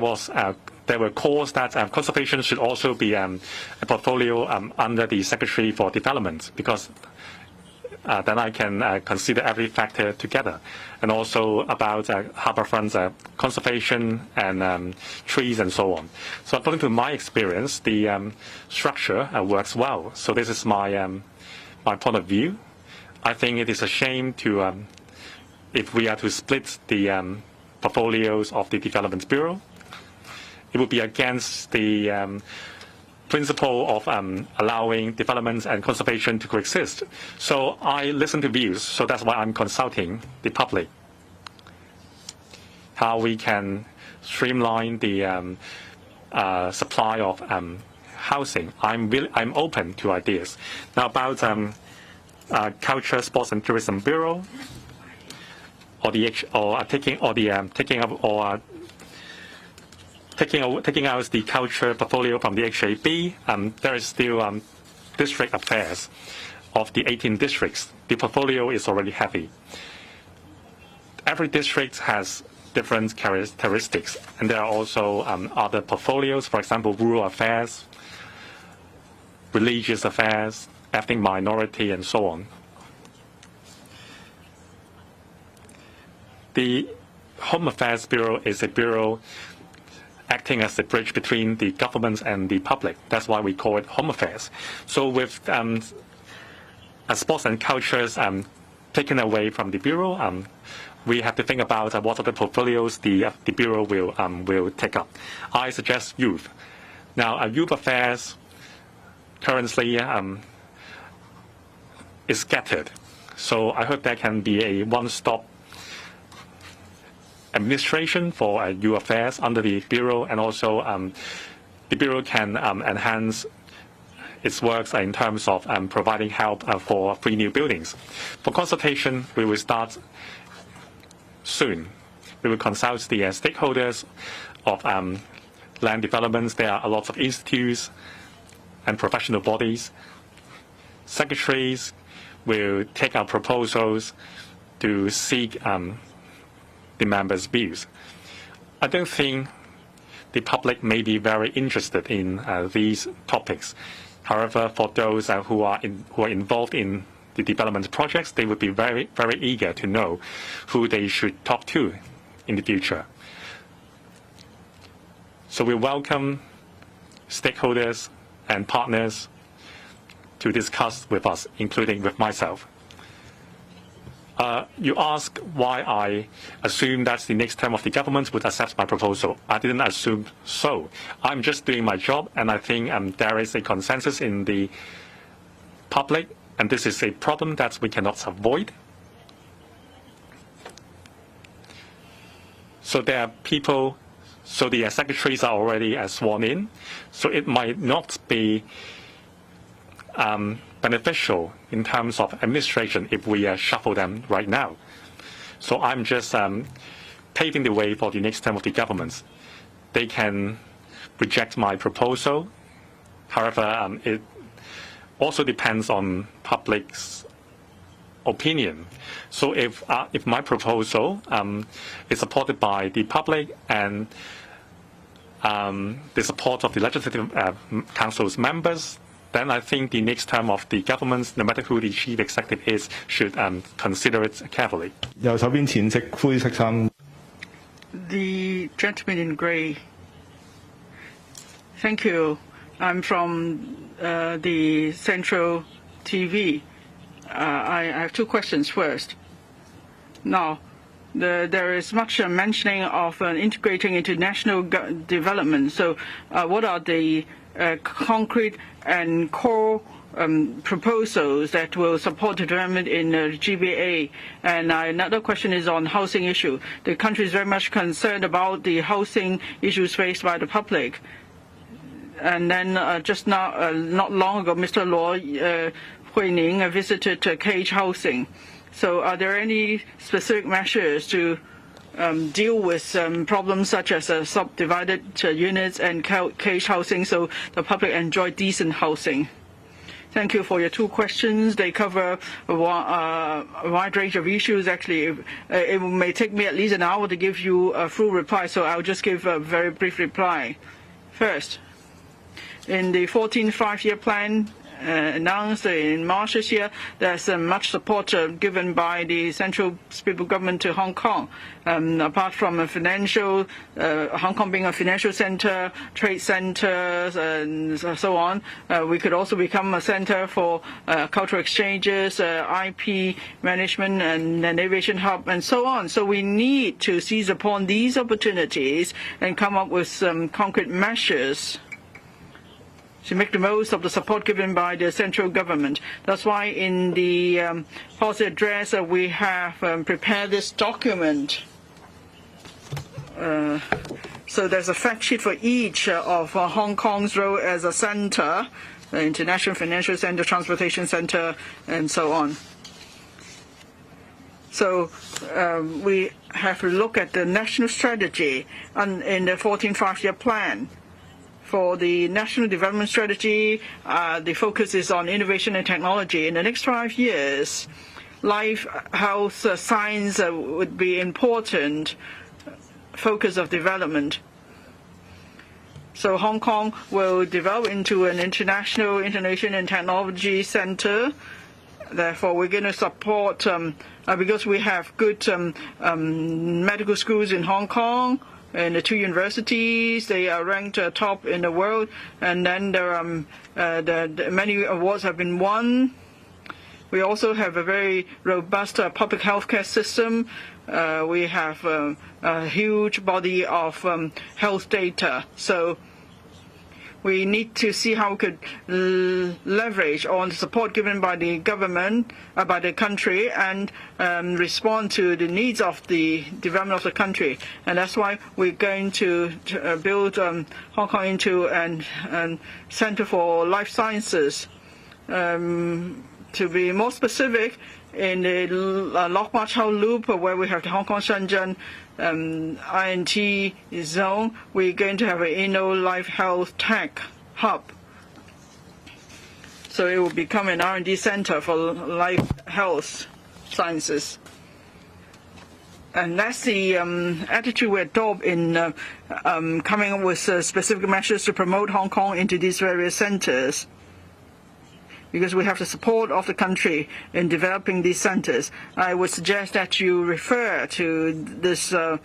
were calls that conservation should also be a portfolio under the Secretary for Development, because then I can consider every factor together, and also about harbourfront conservation and trees and so on. So according to my experience, the structure works well. So this is my my point of view. I think it is a shame to if we are to split the portfolios of the Development Bureau. It would be against the principle of allowing development and conservation to coexist. So I listen to views, so that's why I'm consulting the public. How we can streamline the supply of housing. I'm open to ideas. Now about Culture, Sports and Tourism Bureau, or taking out the culture portfolio from the HAB, there is still district affairs of the 18 districts. The portfolio is already heavy. Every district has different characteristics, and there are also other portfolios, for example, rural affairs, religious affairs, ethnic minority, and so on. The Home Affairs Bureau is a bureau acting as the bridge between the government and the public. That's why we call it Home Affairs. So with sports and cultures taken away from the bureau, we have to think about what are the portfolios the bureau will take up. I suggest youth. Now, youth affairs currently is scattered. So I hope there can be a one-stop administration for youth affairs under the bureau, and also the bureau can enhance its works in terms of providing help for 3 new buildings. For consultation, we will start soon. We will consult the stakeholders of land developments. There are a lot of institutes and professional bodies. Secretaries will take our proposals to seek the members' views. I don't think the public may be very interested in these topics. However, for those who are involved in the development projects, they would be very, very eager to know who they should talk to in the future. So we welcome stakeholders and partners to discuss with us, including with myself. You ask why I assume that the next term of the government would accept my proposal. I didn't assume so. I'm just doing my job, and I think there is a consensus in the public, and this is a problem that we cannot avoid. So there are people, so the secretaries are already sworn in, so it might not be beneficial in terms of administration if we shuffle them right now. So I'm just paving the way for the next term of the government. They can reject my proposal. However, it also depends on public's opinion. So if my proposal is supported by the public and the support of the Legislative Council's members, then I think the next term of the government, no matter who the chief executive is, should consider it carefully. 右手邊淺色灰色衫。 The gentleman in grey. Thank you. I'm from the Central TV. I have two questions first. Now, there is much mentioning of integrating into national development. So what are the concrete and core proposals that will support development in GBA? And another question is on housing issue. The country is very much concerned about the housing issues faced by the public. And then just now, not long ago, Mr. Luo Huining visited cage housing. So are there any specific measures to deal with problems such as subdivided units and cage housing so the public enjoy decent housing? Thank you for your two questions. They cover a wide range of issues. Actually, it may take me at least an hour to give you a full reply, so I'll just give a very brief reply. First, in the 14th five-year plan announced in March this year, there's much support given by the central people government to Hong Kong. Apart from a financial, Hong Kong being a financial center, trade centers, and so on, we could also become a center for cultural exchanges, IP management, and an aviation hub, and so on. So we need to seize upon these opportunities and come up with some concrete measures to make the most of the support given by the central government. That's why in the policy address we have prepared this document. So there's a fact sheet for each of Hong Kong's role as a center, the International Financial Center, Transportation Center, and so on. So we have to look at the national strategy in the 14th five-year plan. For the National Development Strategy, the focus is on innovation and technology. In the next 5 years, life, health, science would be important focus of development. So Hong Kong will develop into an international innovation and technology center. Therefore, we're going to support, because we have good medical schools in Hong Kong, and the two universities, they are ranked top in the world. And then there are many awards have been won. We also have a very robust public healthcare system. We have a huge body of health data. So we need to see how we could leverage on the support given by the government, by the country, and respond to the needs of the development of the country. And that's why we're going to build Hong Kong into a center for life sciences. To be more specific, in the Lok Ma Chau Loop, where we have the Hong Kong Shenzhen INT zone, we're going to have an Inno Life Health Tech Hub. So it will become an R&D center for life health sciences. And that's the attitude we adopt in coming up with specific measures to promote Hong Kong into these various centers, because we have the support of the country in developing these centers. I would suggest that you refer to this folder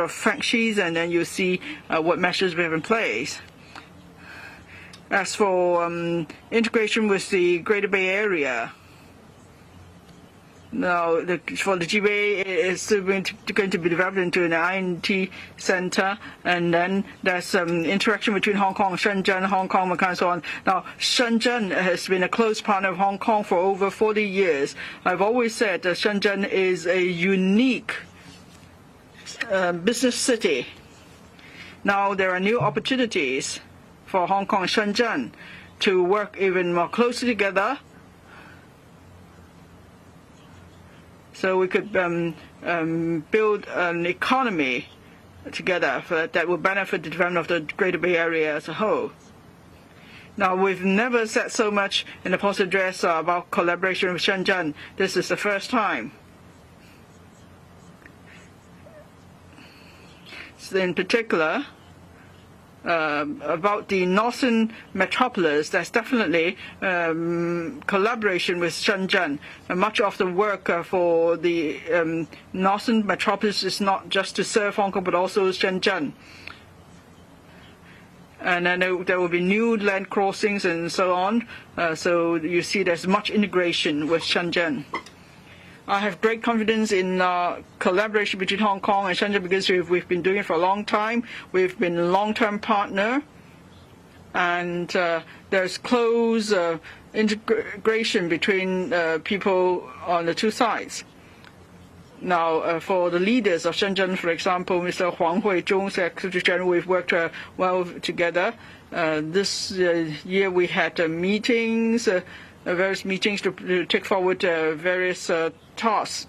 of fact sheets, and then you see what measures we have in place. As for integration with the Greater Bay Area, now, for the GBA, it's still going to be developed into an INT center, and then there's interaction between Hong Kong, Shenzhen, Hong Kong, Macau, and so on. Now, Shenzhen has been a close partner of Hong Kong for over 40 years. I've always said that Shenzhen is a unique business city. Now, there are new opportunities for Hong Kong and Shenzhen. to work even more closely together, so we could build an economy together that will benefit the development of the Greater Bay Area as a whole. Now, we've never said so much in the policy address about collaboration with Shenzhen. This is the first time. So in particular, about the northern metropolis, there's definitely collaboration with Shenzhen. And much of the work for the northern metropolis is not just to serve Hong Kong, but also Shenzhen. And then there will be new land crossings and so on. So you see there's much integration with Shenzhen. I have great confidence in collaboration between Hong Kong and Shenzhen because we've been doing it for a long time. We've been a long-term partner, and there's close integration between people on the two sides. Now, for the leaders of Shenzhen, for example, Mr. Huang Huizhong, Secretary General, we've worked well together. This year we had meetings, various meetings to take forward various tasks.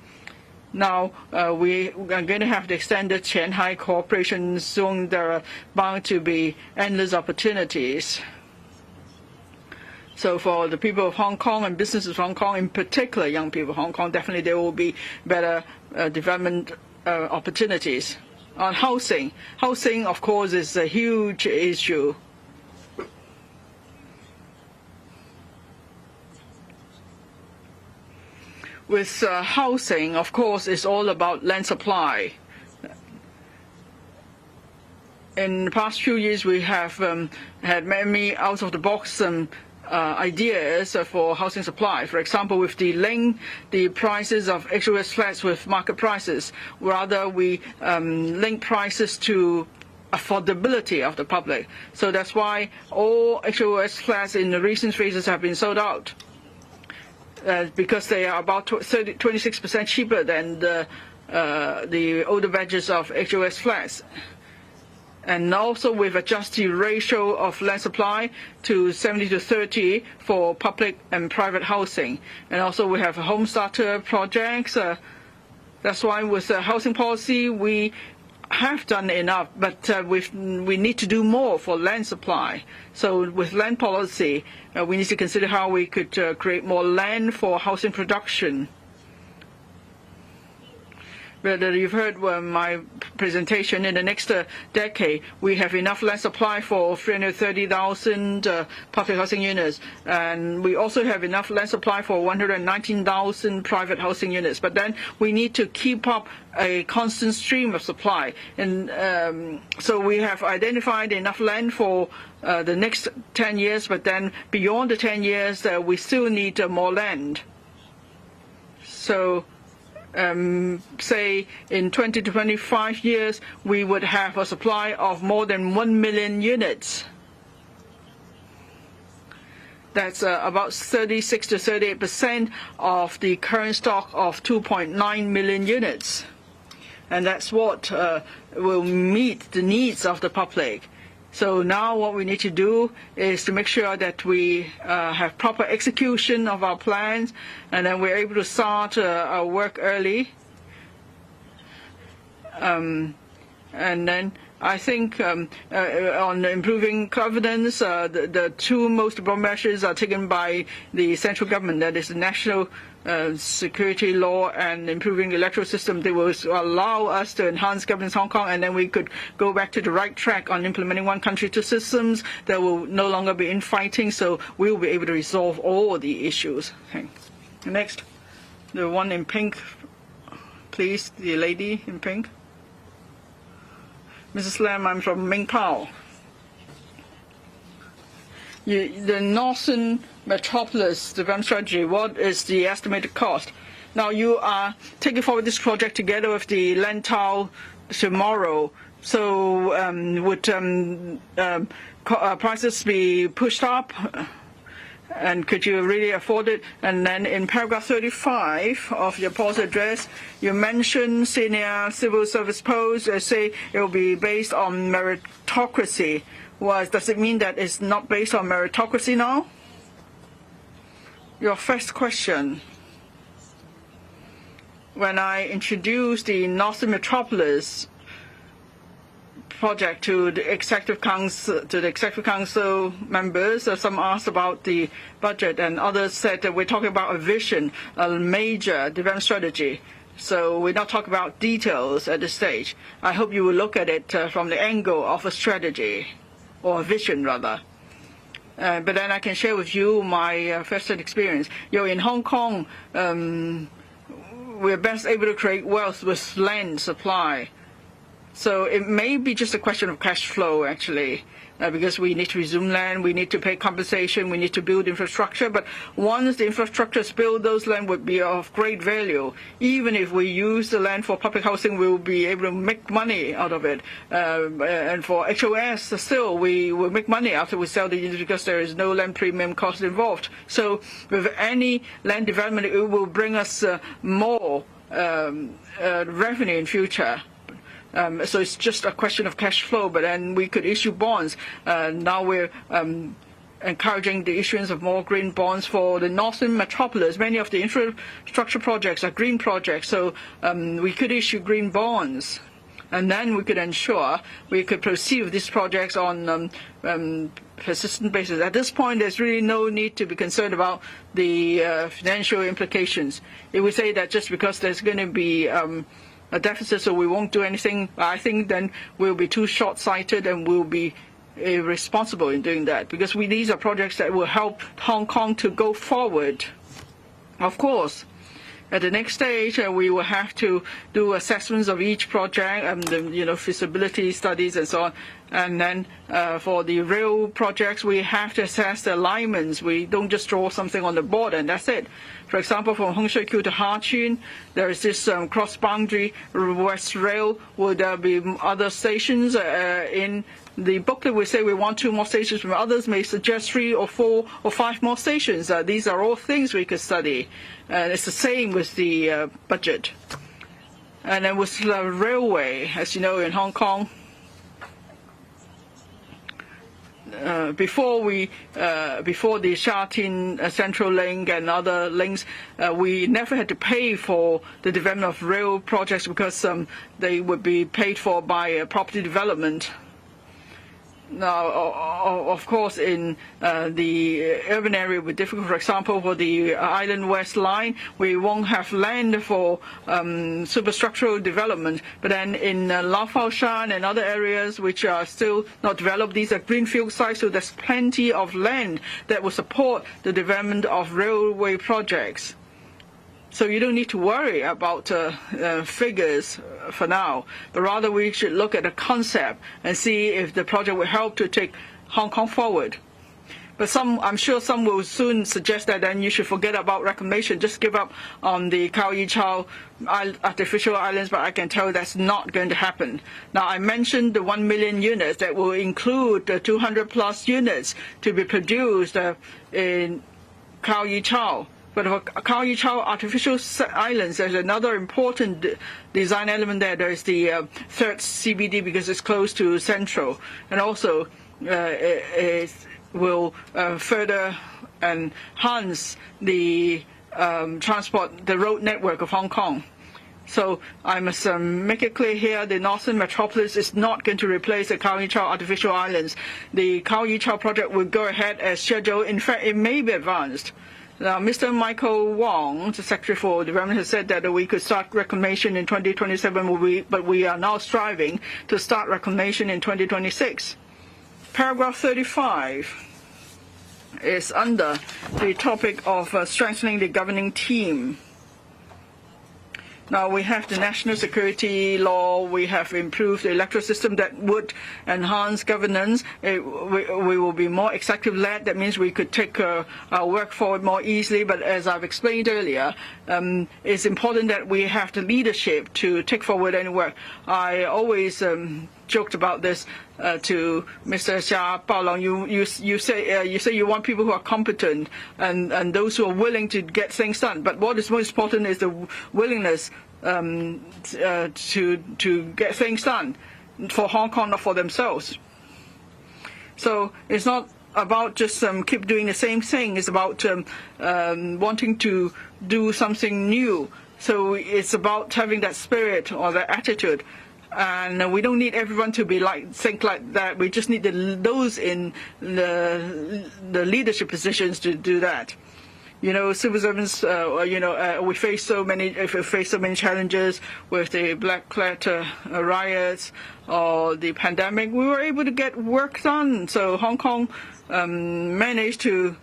Now, we are going to have the extended Shanghai cooperation zone. There are bound to be endless opportunities. So for the people of Hong Kong and businesses of Hong Kong, in particular young people of Hong Kong, definitely there will be better development opportunities. On housing, of course, is a huge issue. With housing, of course, it's all about land supply. In the past few years, we have had many out-of-the-box ideas for housing supply. For example, with the prices of HOS flats with market prices, rather we link prices to affordability of the public. So that's why all HOS flats in the recent phases have been sold out. Because they are about 26% cheaper than the older batches of HOS flats. And also we've adjusted the ratio of land supply to 70-30 for public and private housing. And also we have home starter projects. That's why with housing policy we have done enough, but we need to do more for land supply. So with land policy, we need to consider how we could create more land for housing production. But you've heard my presentation. In the next decade, we have enough land supply for 330,000 public housing units, and we also have enough land supply for 119,000 private housing units. But then we need to keep up a constant stream of supply, and so we have identified enough land for the next 10 years. But then beyond the 10 years, we still need more land. So. Say in 20 to 25 years, we would have a supply of more than 1 million units. That's about 36 to 38% of the current stock of 2.9 million units. And that's what will meet the needs of the public. So now what we need to do is to make sure that we have proper execution of our plans, and then we're able to start our work early. And then I think on improving governance, the two most important measures are taken by the central government, that is the national security law and improving the electoral system. They will allow us to enhance governance in Hong Kong, and then we could go back to the right track on implementing one country, two systems. There will no longer be infighting, so we will be able to resolve all the issues. Okay. Next, the one in pink, please, the lady in pink. Mrs. Lam, I'm from Ming Pao. The Northern Metropolis development strategy, what is the estimated cost? Now you are taking forward this project together with the Lantau tomorrow. So would prices be pushed up? And could you really afford it? And then in paragraph 35 of your policy address, you mention senior civil service posts, say it will be based on meritocracy. was, does it mean that it's not based on meritocracy now? Your first question. When I introduced the Northern Metropolis project to the Executive Council members, some asked about the budget, and others said that we're talking about a vision, a major development strategy. So we're not talking about details at this stage. I hope you will look at it from the angle of a strategy, or a vision rather. But then I can share with you my first-hand experience. In Hong Kong, we're best able to create wealth with land supply. So it may be just a question of cash flow, actually, because we need to resume land, we need to pay compensation, we need to build infrastructure. But once the infrastructure is built, those land would be of great value. Even if we use the land for public housing, we will be able to make money out of it. And for HOS, still, we will make money after we sell the unit because there is no land premium cost involved. So with any land development, it will bring us more revenue in future. So it's just a question of cash flow, but then we could issue bonds. Now we're encouraging the issuance of more green bonds for the Northern Metropolis. Many of the infrastructure projects are green projects, so we could issue green bonds. And then we could ensure we could proceed with these projects on persistent basis. At this point, there's really no need to be concerned about the financial implications. If we say that just because there's going to be a deficit, so we won't do anything, I think then we'll be too short-sighted and we'll be irresponsible in doing that, because these are projects that will help Hong Kong to go forward. Of course, at the next stage, we will have to do assessments of each project and the feasibility studies and so on. And then for the rail projects, we have to assess the alignments. We don't just draw something on the board and that's it. For example, from Hung Shui Kiu to Ha Chin, there is this cross-boundary West Rail. Would there be other stations? In the booklet, we say we want 2 more stations, but others may suggest 3 or 4 or 5 more stations. These are all things we could study. It's the same with the budget. And then with the railway, as you know, in Hong Kong, before the Sha Tin Central Link and other links, we never had to pay for the development of rail projects because they would be paid for by property development. Now, of course, in the urban area, it would be difficult. For example, for the Island West Line, we won't have land for superstructural development. But then in Lau Fau Shan and other areas which are still not developed, these are greenfield sites, so there's plenty of land that will support the development of railway projects. So you don't need to worry about figures for now, but rather we should look at the concept and see if the project will help to take Hong Kong forward. But I'm sure some will soon suggest that then you should forget about reclamation, just give up on the Kao Yi Chau artificial islands, but I can tell you that's not going to happen. Now, I mentioned the 1 million units that will include the 200 plus units to be produced in Kao Yi Chau. But for Kao Yi Chau artificial islands, there's another important design element there. There's the third CBD because it's close to Central. And also it will further enhance the the road network of Hong Kong. So I must make it clear here, the Northern Metropolis is not going to replace the Kao Yi Chau artificial islands. The Kao Yi Chau project will go ahead as scheduled. In fact, it may be advanced. Now, Mr. Michael Wong, the Secretary for Development, has said that we could start reclamation in 2027, but we are now striving to start reclamation in 2026. Paragraph 35 is under the topic of strengthening the governing team. Now, we have the national security law. We have improved the electoral system that would enhance governance. We will be more executive-led. That means we could take our work forward more easily. But as I've explained earlier, it's important that we have the leadership to take forward any work. I always joked about this to Mr. Xia Baolong. You say you want people who are competent and those who are willing to get things done. But what is most important is the willingness to get things done for Hong Kong, not for themselves. So it's not about just keep doing the same thing. It's about wanting to do something new. So it's about having that spirit or that attitude. And we don't need everyone to be think like that. We just need those in the leadership positions to do that. You know, civil servants. We face so many challenges with the Black Letter riots or the pandemic. We were able to get work done. So Hong Kong managed to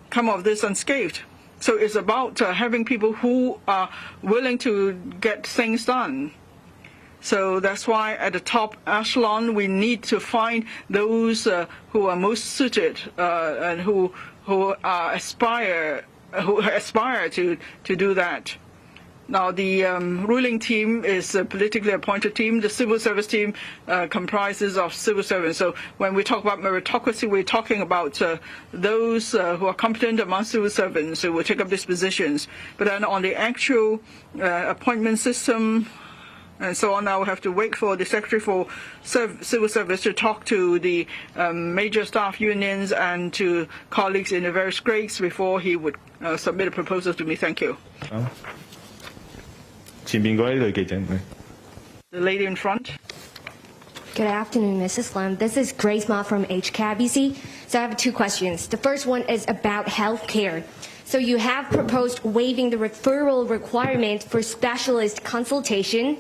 come off this unscathed. So it's about having people who are willing to get things done. So that's why at the top echelon we need to find those who are most suited and who aspire to do that. Now the ruling team is a politically appointed team. The civil service team comprises of civil servants. So when we talk about meritocracy, we're talking about those who are competent among civil servants who will take up these positions. But then on the actual appointment system and so on, now we have to wait for the Secretary for Civil Service to talk to the major staff unions and to colleagues in the various grades before he would submit a proposal to me. Thank you. The lady in front. Good afternoon, Mrs. Lam. This is Grace Ma from HKBC. So I have two questions. The first one is about health care. So you have proposed waiving the referral requirement for specialist consultation,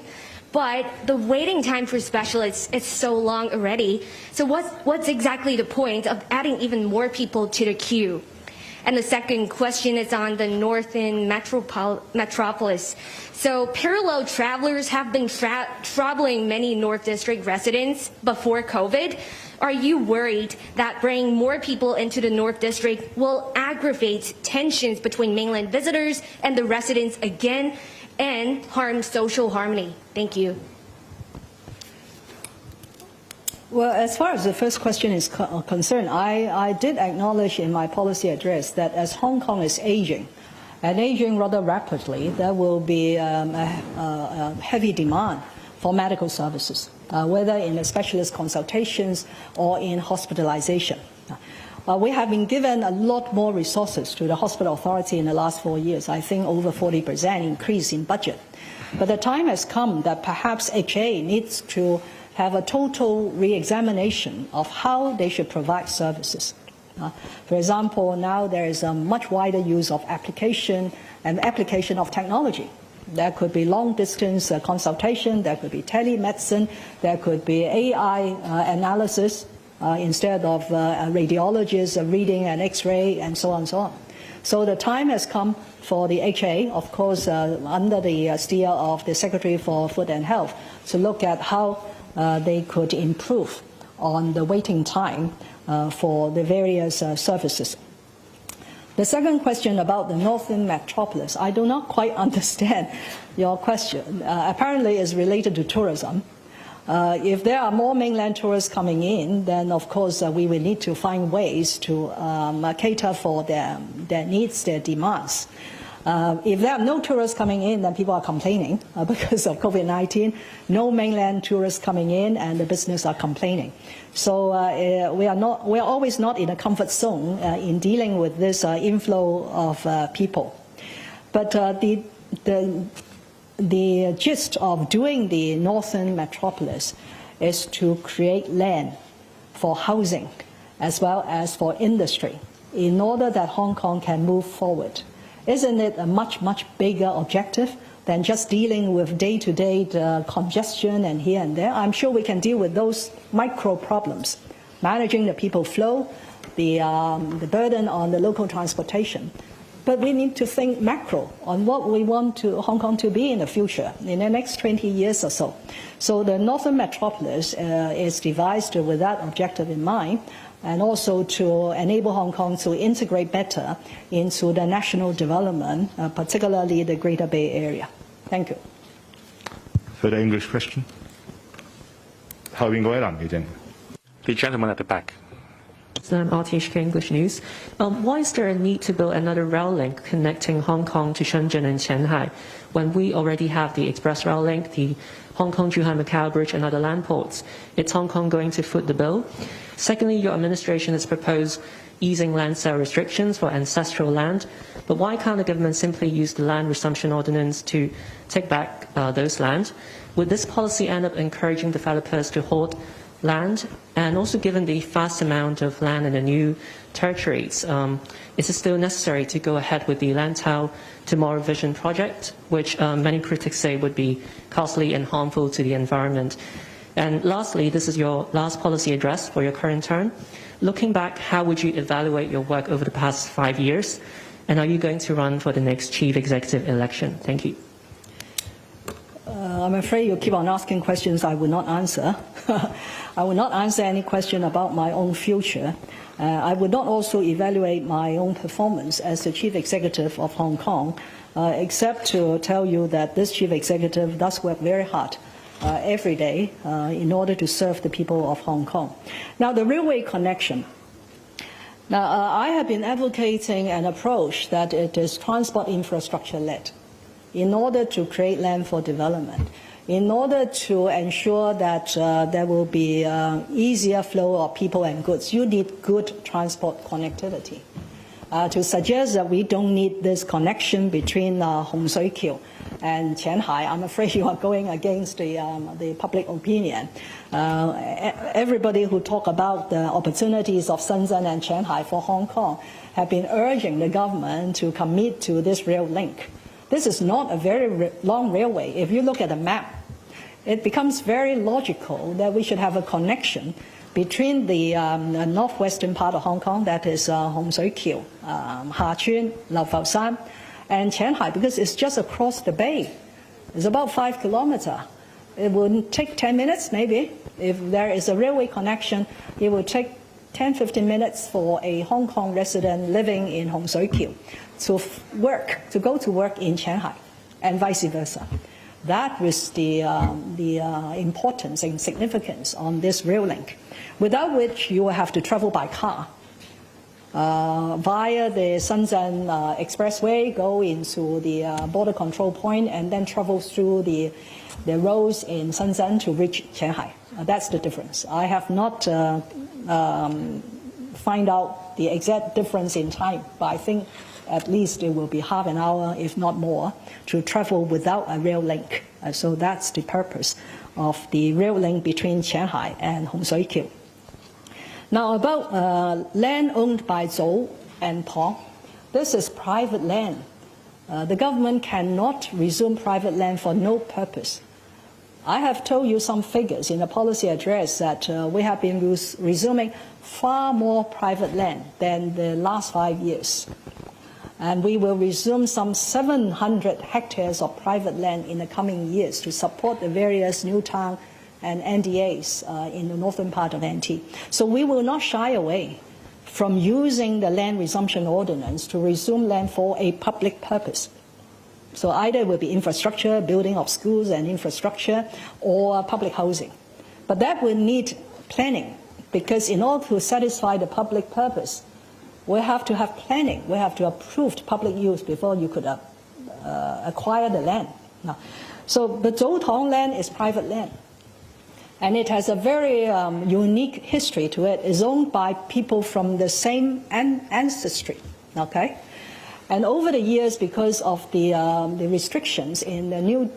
but the waiting time for specialists is so long already. So what's exactly the point of adding even more people to the queue? And the second question is on the Northern Metropolis. So parallel travelers have been troubling many North District residents before COVID. Are you worried that bringing more people into the North District will aggravate tensions between mainland visitors and the residents again and harm social harmony? Thank you. Well, as far as the first question is concerned, I did acknowledge in my policy address that as Hong Kong is aging, and aging rather rapidly, there will be a heavy demand for medical services, whether in specialist consultations or in hospitalization. We have been given a lot more resources to the hospital authority in the last 4 years. I think over 40% increase in budget. But the time has come that perhaps HA needs to have a total re-examination of how they should provide services. For example, now there is a much wider use of application of technology. There could be long-distance consultation, there could be telemedicine, there could be AI analysis instead of radiologists reading an X-ray and so on and so on. So the time has come for the HA, of course, under the steer of the Secretary for Food and Health, to look at how they could improve on the waiting time for the various services. The second question about the Northern Metropolis, I do not quite understand your question. Apparently it's related to tourism. If there are more mainland tourists coming in, then of course we will need to find ways to cater for their needs, their demands. If there are no tourists coming in, then people are complaining because of COVID-19. No mainland tourists coming in, and the business are complaining. So we are always not in a comfort zone in dealing with this inflow of people. But the gist of doing the Northern Metropolis is to create land for housing as well as for industry in order that Hong Kong can move forward. Isn't it a much, much bigger objective than just dealing with day-to-day congestion and here and there? I'm sure we can deal with those micro problems, managing the people flow, the burden on the local transportation. But we need to think macro on what we want Hong Kong to be in the future, in the next 20 years or so. So the Northern Metropolis is devised with that objective in mind, and also to enable Hong Kong to integrate better into the national development, particularly the Greater Bay Area. Thank you. Further English question? The gentleman at the back. RTHK English News. Why is there a need to build another rail link connecting Hong Kong to Shenzhen and Shanghai when we already have the express rail link, the Hong Kong-Zhuhai-Macau Bridge and other land ports? Is Hong Kong going to foot the bill? Secondly, your administration has proposed easing land sale restrictions for ancestral land, but why can't the government simply use the land resumption ordinance to take back those land? Would this policy end up encouraging developers to hoard land? And also, given the vast amount of land in the new territories, is it still necessary to go ahead with the Lantau Tomorrow Vision project, which many critics say would be costly and harmful to the environment? And lastly, this is your last policy address for your current term. Looking back, how would you evaluate your work over the past 5 years? And are you going to run for the next chief executive election? Thank you. I'm afraid you keep on asking questions I will not answer. I will not answer any question about my own future. I would not also evaluate my own performance as the chief executive of Hong Kong, except to tell you that this chief executive does work very hard every day in order to serve the people of Hong Kong. Now, the railway connection. Now, I have been advocating an approach that it is transport infrastructure-led in order to create land for development, in order to ensure that there will be easier flow of people and goods. You need good transport connectivity. To suggest that we don't need this connection between Hong Shui Kiu and Qianhai, I'm afraid you are going against the public opinion. Everybody who talk about the opportunities of Shenzhen and Qianhai for Hong Kong have been urging the government to commit to this rail link. This is not a very long railway. If you look at the map, it becomes very logical that we should have a connection between the northwestern part of Hong Kong, that is Hong Shui Kiu, Hachun, Lau Fau Shan, and Qianhai, because it's just across the bay. It's about 5 kilometers. It will take 10 minutes, maybe. If there is a railway connection, it will take 10-15 minutes for a Hong Kong resident living in Hong Shui Kiu to go to work in Qianhai, and vice versa. That was the importance and significance on this rail link, without which you will have to travel by car via the Shenzhen Expressway, go into the border control point, and then travel through the roads in Shenzhen to reach Qianhai. That's the difference. I have not find out the exact difference in time, but I think at least it will be half an hour, if not more, to travel without a rail link. So that's the purpose of the rail link between Qianhai and Hong Shui Kiu. Now, about land owned by Zhou and Tong, this is private land. The government cannot resume private land for no purpose. I have told you some figures in the policy address that we have been resuming far more private land than the last 5 years. And we will resume some 700 hectares of private land in the coming years to support the various new town and NDAs in the northern part of NT. So we will not shy away from using the land resumption ordinance to resume land for a public purpose. So either it will be infrastructure, building of schools and infrastructure, or public housing. But that will need planning, because in order to satisfy the public purpose, we have to have planning. We have to approve public use before you could acquire the land. Now, so the Zhou Tong land is private land. And it has a very unique history to it. It's owned by people from the same ancestry, okay? And over the years, because of the restrictions in the new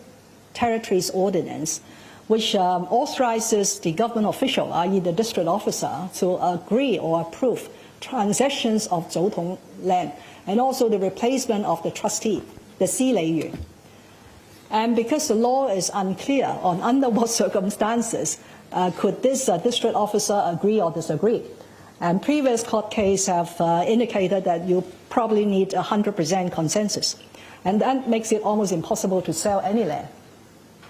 territories ordinance, which authorizes the government official, i.e. the district officer, to agree or approve transactions of Zhou Tong land, and also the replacement of the trustee, the Xi Lei Yuan. And because the law is unclear on under what circumstances could this district officer agree or disagree. And previous court cases have indicated that you probably need 100% consensus. And that makes it almost impossible to sell any land.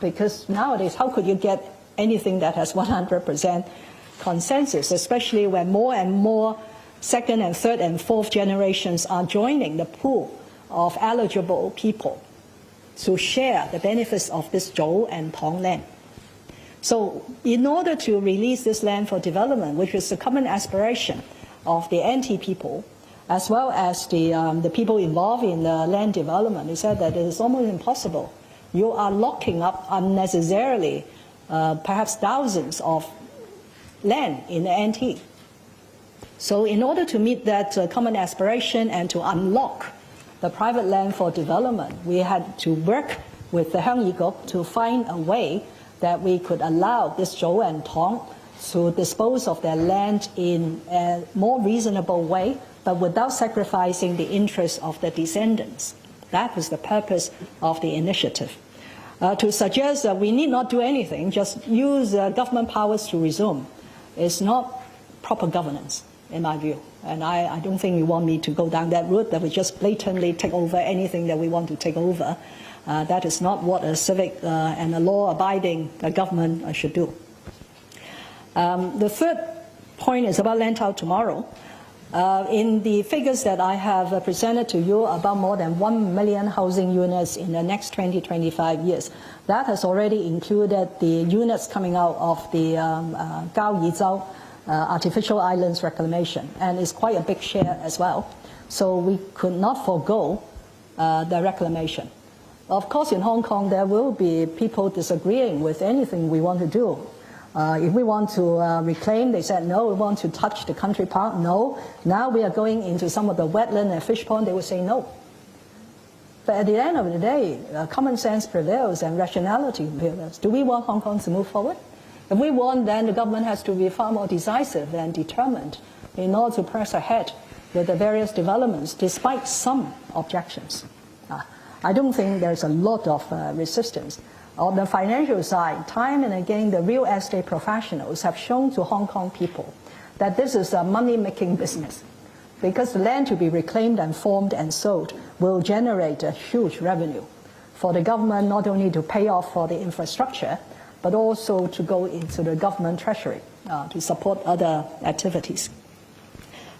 Because nowadays, how could you get anything that has 100% consensus, especially when more and more second and third and fourth generations are joining the pool of eligible people to share the benefits of this Zhou and Tong land. So in order to release this land for development, which is the common aspiration of the NT people, as well as the people involved in the land development, they said that it is almost impossible. You are locking up unnecessarily perhaps thousands of land in the NT So in order to meet that common aspiration and to unlock the private land for development, we had to work with the Hangikop to find a way that we could allow this Zhou and Tong to dispose of their land in a more reasonable way, but without sacrificing the interests of the descendants. That was the purpose of the initiative. To suggest that we need not do anything, just use government powers to resume, is not proper governance, in my view. And I don't think you want me to go down that route, that we just blatantly take over anything that we want to take over. That is not what a civic and a law-abiding government should do. The third point is about Lantau tomorrow. In the figures that I have presented to you, about more than 1 million housing units in the next 20-25 years. That has already included the units coming out of the Gao Yizhao artificial islands reclamation, and it's quite a big share as well. So we could not forego the reclamation. Of course, in Hong Kong, there will be people disagreeing with anything we want to do. If we want to reclaim, they said no. We want to touch the country park, no. Now we are going into some of the wetland and fish pond, they will say no. But at the end of the day, common sense prevails and rationality prevails. Do we want Hong Kong to move forward? If we want, then the government has to be far more decisive and determined in order to press ahead with the various developments, despite some objections. I don't think there's a lot of resistance. On the financial side, time and again, the real estate professionals have shown to Hong Kong people that this is a money-making business, because the land to be reclaimed and formed and sold will generate a huge revenue for the government, not only to pay off for the infrastructure, but also to go into the government treasury to support other activities.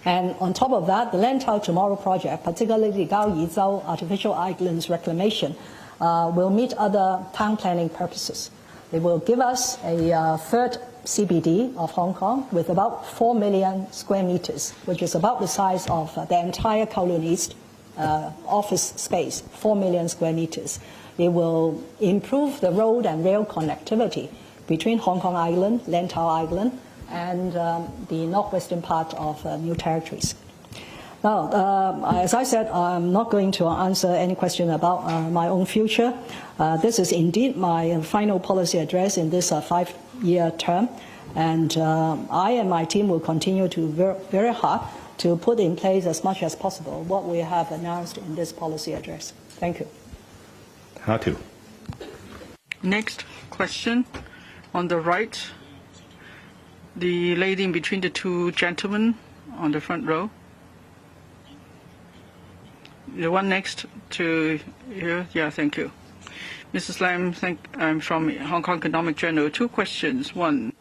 And on top of that, the Lantau Tomorrow project, particularly the Gao Yizhao artificial islands reclamation, will meet other town planning purposes. They will give us a third CBD of Hong Kong with about 4 million square meters, which is about the size of the entire Kowloon East office space, 4 million square meters. It will improve the road and rail connectivity between Hong Kong Island, Lantau Island, and the northwestern part of New Territories. Now, as I said, I'm not going to answer any question about my own future. This is indeed my final policy address in this 5-year term, and I and my team will continue to work very hard to put in place as much as possible what we have announced in this policy address. Thank you. How to? Next question on the right. The lady in between the two gentlemen on the front row. The one next to you. Yeah, thank you. Mrs. Lam, I'm from Hong Kong Economic Journal. 2 questions. One,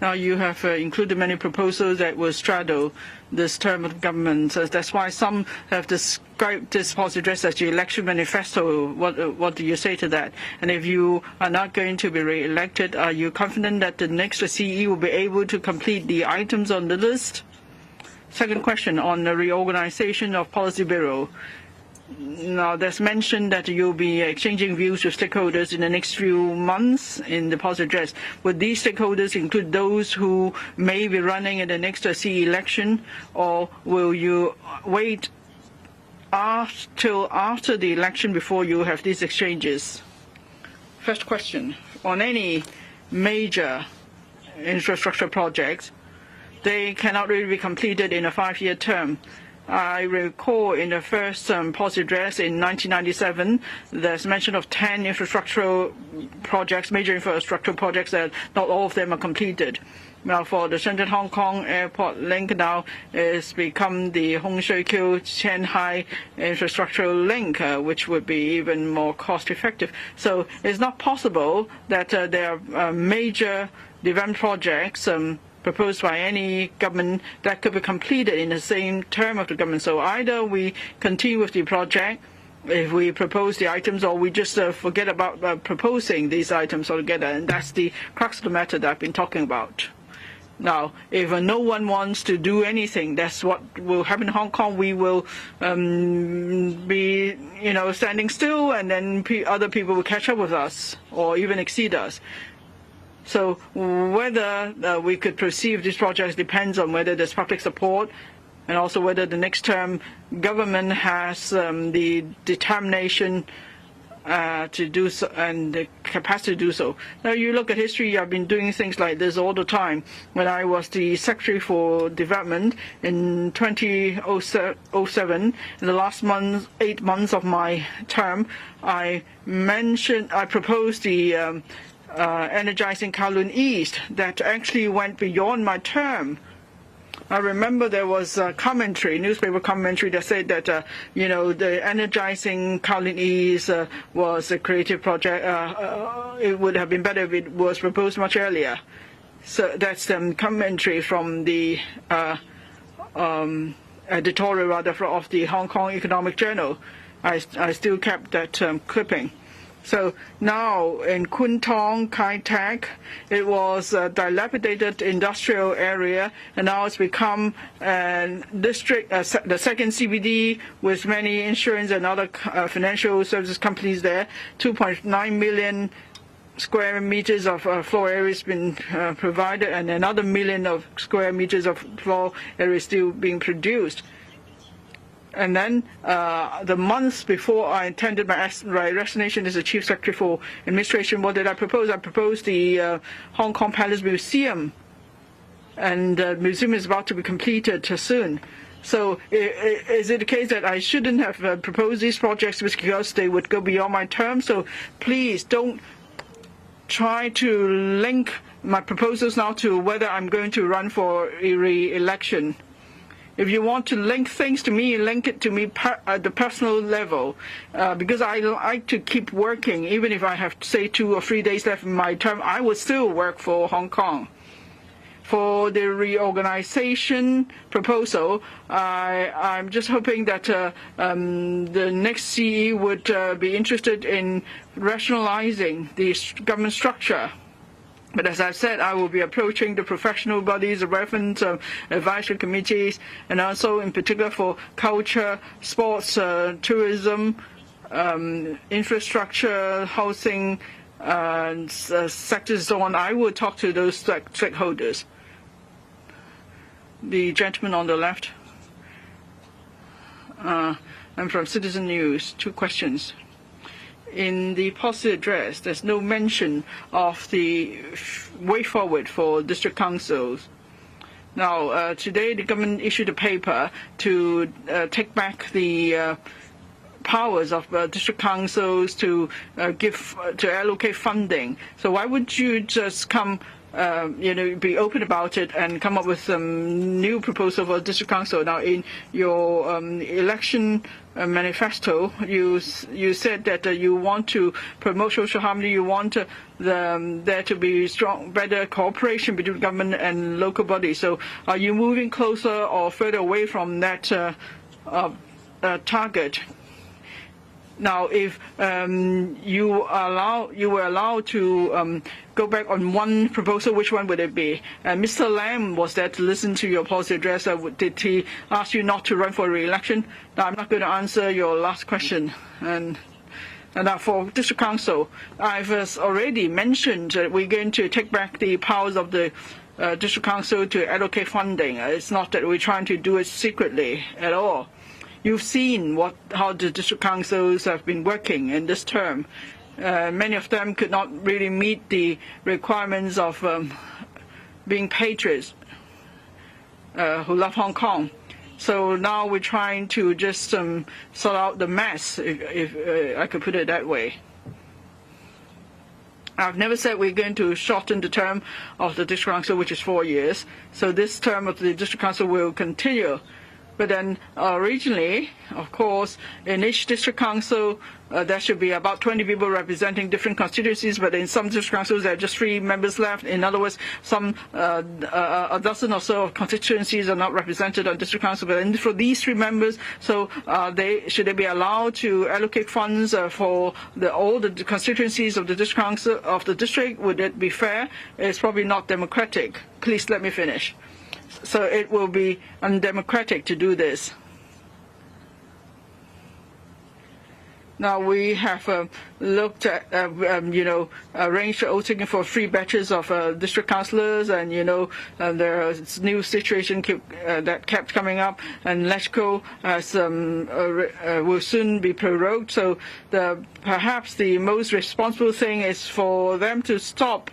now you have included many proposals that will straddle this term of government. That's why some have described this policy address as the election manifesto. What do you say to that? And if you are not going to be re-elected, are you confident that the next CE will be able to complete the items on the list? Second question on the reorganization of Policy Bureau. Now, there's mention that you'll be exchanging views with stakeholders in the next few months in the policy address. Would these stakeholders include those who may be running in the next CE election, or will you wait till after the election before you have these exchanges? First question, on any major infrastructure projects, they cannot really be completed in a 5-year term. I recall in the first policy address in 1997, there's mention of 10 infrastructural projects, major infrastructural projects, that not all of them are completed. Now, for the Shenzhen Hong Kong Airport link, now it's become the Hong Shui Kiu Shanghai infrastructural link, which would be even more cost effective. So it's not possible that there are major development projects proposed by any government that could be completed in the same term of the government. So either we continue with the project if we propose the items, or we just forget about proposing these items altogether. And that's the crux of the matter that I've been talking about. Now, if no one wants to do anything, that's what will happen in Hong Kong. We will be, standing still, and then other people will catch up with us or even exceed us. So whether we could proceed with these projects depends on whether there's public support and also whether the next term government has the determination to do so and the capacity to do so. Now you look at history, I've been doing things like this all the time. When I was the Secretary for Development in 2007, in the last 8 months of my term, I proposed the energizing Kowloon East that actually went beyond my term. I remember there was a commentary, newspaper commentary, that said that the energizing Kowloon East was a creative project. It would have been better if it was proposed much earlier. So that's commentary from the editorial of the Hong Kong Economic Journal. I still kept that clipping. So now in Kwun Tong, Kai Tak, it was a dilapidated industrial area, and now it's become a district, the second CBD with many insurance and other financial services companies there. 2.9 million square meters of floor area has been provided, and another million of square meters of floor area is still being produced. And then the months before I attended my resignation as the Chief Secretary for Administration, what did I propose? I proposed the Hong Kong Palace Museum, and the museum is about to be completed soon. So is it the case that I shouldn't have proposed these projects because they would go beyond my term? So please don't try to link my proposals now to whether I'm going to run for re-election. If you want to link things to me, link it to me at the personal level, because I like to keep working. Even if I have, say, 2 or 3 days left in my term, I will still work for Hong Kong. For the reorganization proposal, I'm just hoping that the next CE would be interested in rationalizing the government structure. But as I've said, I will be approaching the professional bodies, the relevant advisory committees, and also in particular for culture, sports, tourism, infrastructure, housing, sectors, so on. I will talk to those stakeholders. The gentleman on the left. I'm from Citizen News. 2 questions. In the policy address, there's no mention of the way forward for district councils. Now, today the government issued a paper to take back the powers of district councils to allocate funding. So why would you just be open about it and come up with some new proposal for district council? Now, in your election manifesto, you said that you want to promote social harmony. You want there to be better cooperation between government and local bodies. So, are you moving closer or further away from that target? Now, if you were allowed to go back on one proposal, which one would it be? Mr. Lam was there to listen to your policy address. Did he ask you not to run for re-election? Now, I'm not going to answer your last question. And now for district council, I've already mentioned that we're going to take back the powers of the district council to allocate funding. It's not that we're trying to do it secretly at all. You've seen how the district councils have been working in this term. Many of them could not really meet the requirements of being patriots who love Hong Kong. So now we're trying to just sort out the mess, if I could put it that way. I've never said we're going to shorten the term of the district council, which is 4 years. So this term of the district council will continue. But then originally, of course, in each district council, there should be about 20 people representing different constituencies, but in some district councils, there are just 3 members left. In other words, a dozen or so of constituencies are not represented on district council. But for these 3 members, so should they be allowed to allocate funds for all the constituencies of the district council of the district? Would it be fair? It's probably not democratic. Please let me finish. So it will be undemocratic to do this. Now we have looked at, arranged voting for 3 batches of district councillors, and there's new situation that kept coming up, and LegCo will soon be prorogued. So perhaps the most responsible thing is for them to stop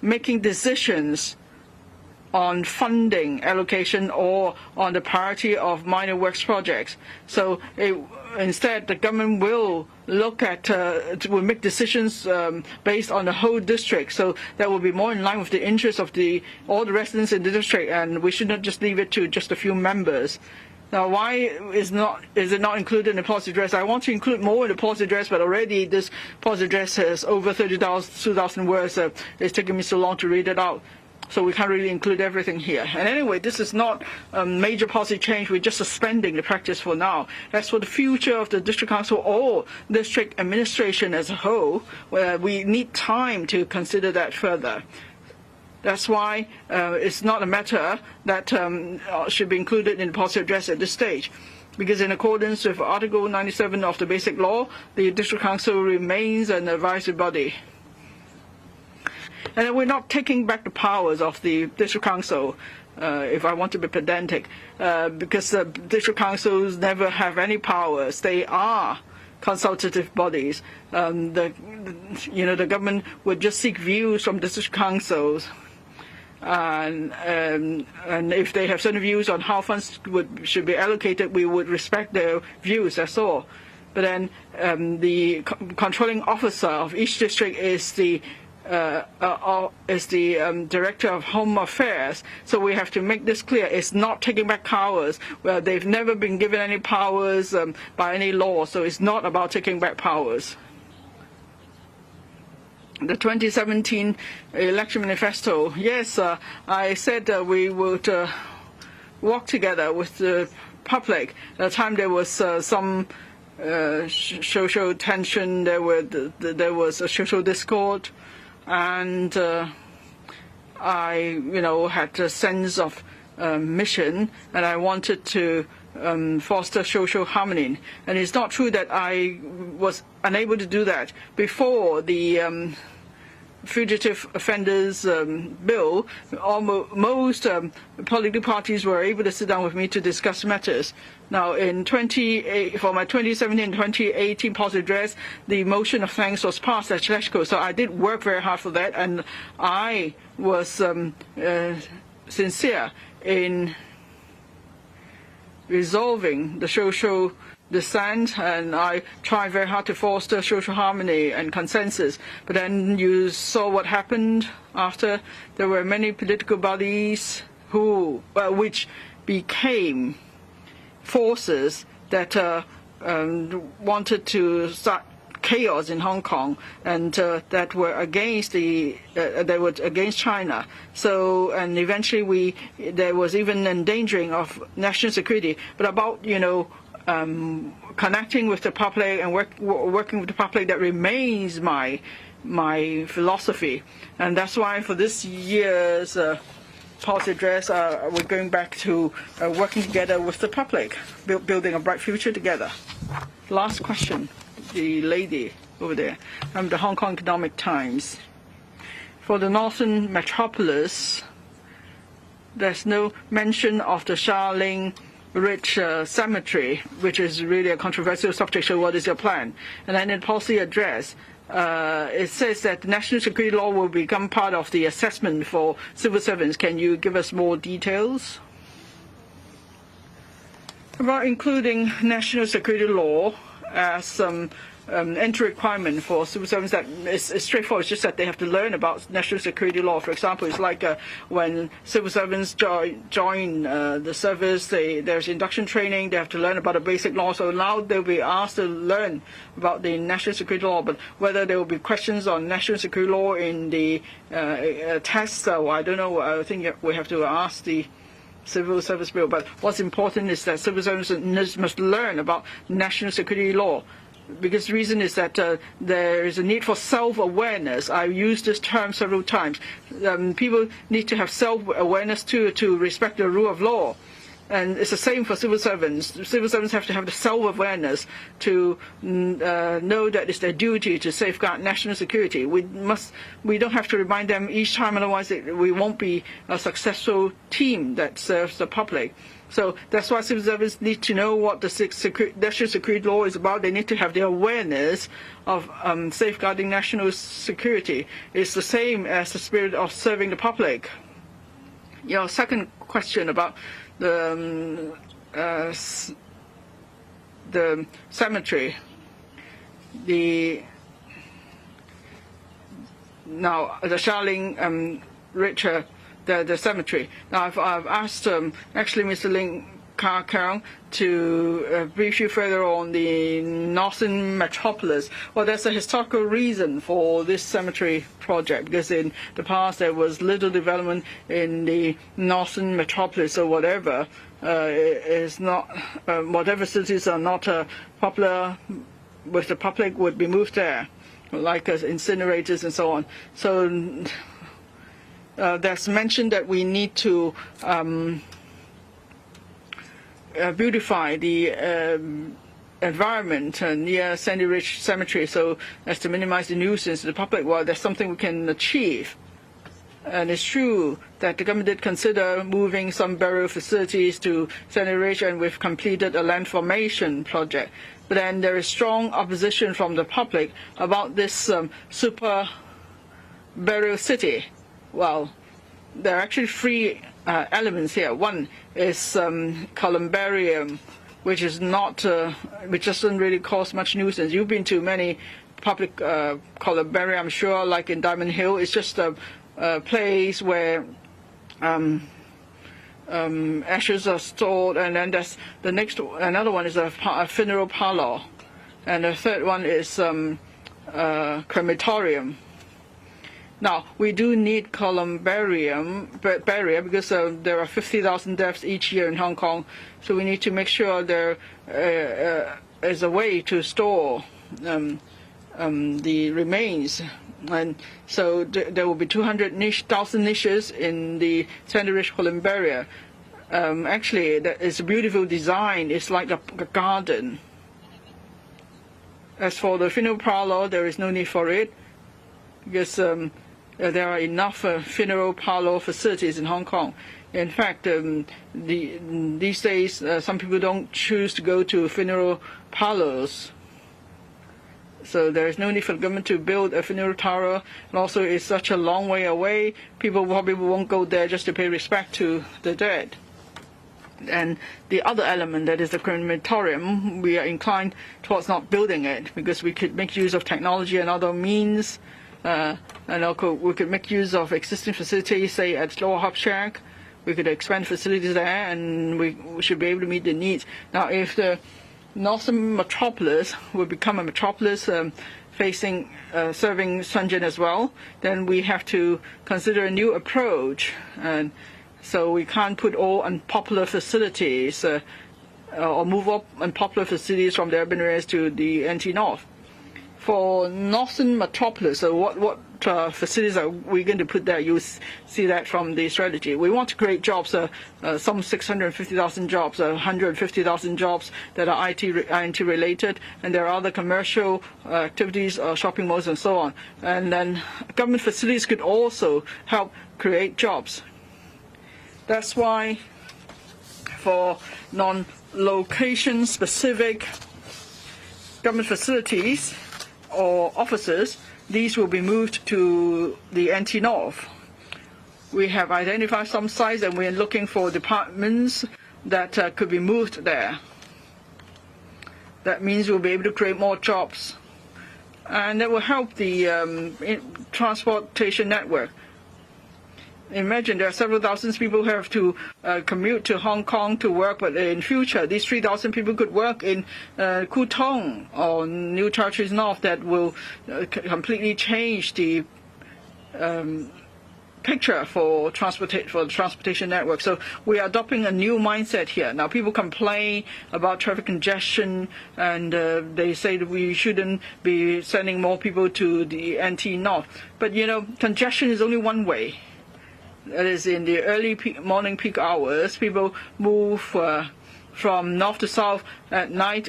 making decisions on funding allocation or on the priority of minor works projects. So instead, the government will look at, will make decisions based on the whole district. So that will be more in line with the interests of all the residents in the district, and we should not just leave it to just a few members. Now, why is it not included in the policy address? I want to include more in the policy address, but already this policy address has over 2,000 words. It's taking me so long to read it out. So we can't really include everything here. And anyway, this is not a major policy change. We're just suspending the practice for now. As for the future of the district council or district administration as a whole, we need time to consider that further. That's why it's not a matter that should be included in the policy address at this stage. Because in accordance with Article 97 of the Basic Law, the district council remains an advisory body. And we're not taking back the powers of the district council, if I want to be pedantic, because the district councils never have any powers. They are consultative bodies. The government would just seek views from district councils, and if they have certain views on how funds should be allocated, we would respect their views. That's all. But then the controlling officer of each district is the Director of Home Affairs. So we have to make this clear. It's not taking back powers. Well, they've never been given any powers by any law, so it's not about taking back powers. The 2017 election manifesto, yes, I said we would work together with the public. At the time there was some social tension, there was a social discord, and I, had a sense of mission, and I wanted to foster social harmony. And it's not true that I was unable to do that before the Fugitive Offenders Bill. Most political parties were able to sit down with me to discuss matters. Now, for my 2017-2018 policy address, the motion of thanks was passed at LegCo, so I did work very hard for that, and I was sincere in resolving the social dissent, and I tried very hard to foster social harmony and consensus. But then you saw what happened after. There were many political bodies which became forces that wanted to start chaos in Hong Kong, and that were against against China. So, and eventually there was even endangering of national security. But about connecting with the public and working with the public, that remains my philosophy, and that's why for this year's policy address, we're going back to working together with the public, building a bright future together. Last question, the lady over there. I'm the Hong Kong Economic Times. For the Northern Metropolis, there's no mention of the Sha-Ling Rich Cemetery, which is really a controversial subject. So what is your plan? And then in the policy address, it says that the national security law will become part of the assessment for civil servants. Can you give us more details about including national security law as some entry requirement for civil servants? That is straightforward. It's just that they have to learn about national security law. For example, it's like when civil servants join the service, there's induction training. They have to learn about the basic law. So now they'll be asked to learn about the national security law. But whether there will be questions on national security law in the test, I don't know. I think we have to ask the Civil Service Bill. But what's important is that civil servants must learn about national security law. Because the reason is that there is a need for self-awareness. I've used this term several times. People need to have self-awareness to respect the rule of law. And it's the same for civil servants. Civil servants have to have the self-awareness to know that it's their duty to safeguard national security. We don't have to remind them each time, otherwise we won't be a successful team that serves the public. So that's why civil servants need to know what the national security law is about. They need to have the awareness of safeguarding national security. It's the same as the spirit of serving the public. Your second question about the cemetery, the Charling Richer, the cemetery. Now I've asked actually Mr. Ling Ka-Kang to brief you further on the Northern Metropolis. Well, there's a historical reason for this cemetery project, because in the past there was little development in the Northern Metropolis, or whatever is not whatever cities are not popular with the public would be moved there, like incinerators and so on. So there's mentioned that we need to beautify the environment near Sandy Ridge Cemetery so as to minimize the nuisance to the public. Well, that's something we can achieve. And it's true that the government did consider moving some burial facilities to Sandy Ridge, and we've completed a land formation project. But then there is strong opposition from the public about this super burial city. Well, there are actually three elements here. One is columbarium, which is not, which doesn't really cause much nuisance. You've been to many public columbarium, I'm sure, like in Diamond Hill. It's just a place where ashes are stored, and then there's another one is a funeral parlor, and the third one is crematorium. Now, we do need columbarium because there are 50,000 deaths each year in Hong Kong, so we need to make sure there is a way to store the remains. And so there will be 200,000 niches in the Sandy Ridge columbarium. Actually, it's a beautiful design. It's like a garden. As for the funeral parlor, there is no need for it, because there are enough funeral parlor facilities in Hong Kong. In fact, these days, some people don't choose to go to funeral parlors. So there is no need for the government to build a funeral tower. And also, it's such a long way away. People probably won't go there just to pay respect to the dead. And the other element, that is the crematorium, we are inclined towards not building it, because we could make use of technology and other means. And also we could make use of existing facilities, say at Lower Hub Shack. We could expand facilities there, and we should be able to meet the needs. Now, if the Northern Metropolis will become a metropolis serving Shenzhen as well, then we have to consider a new approach. And so we can't put all unpopular facilities or move up unpopular facilities from the urban areas to the NT North. For Northern Metropolis, so what facilities are we going to put there? You see that from the strategy. We want to create jobs, some 650,000 jobs, 150,000 jobs that are IT related, and there are other commercial activities, shopping malls and so on. And then government facilities could also help create jobs. That's why for non-location specific government facilities or offices, these will be moved to the NT North. We have identified some sites, and we're looking for departments that could be moved there. That means we'll be able to create more jobs, and that will help the transportation network. Imagine there are several thousand people who have to commute to Hong Kong to work, but in future, these 3,000 people could work in Kwu Tung or New Churches North. That will completely change the picture for the transportation network. So we are adopting a new mindset here. Now, people complain about traffic congestion, and they say that we shouldn't be sending more people to the NT North. But, congestion is only one way. that is in the early morning peak hours, people move from north to south. At night,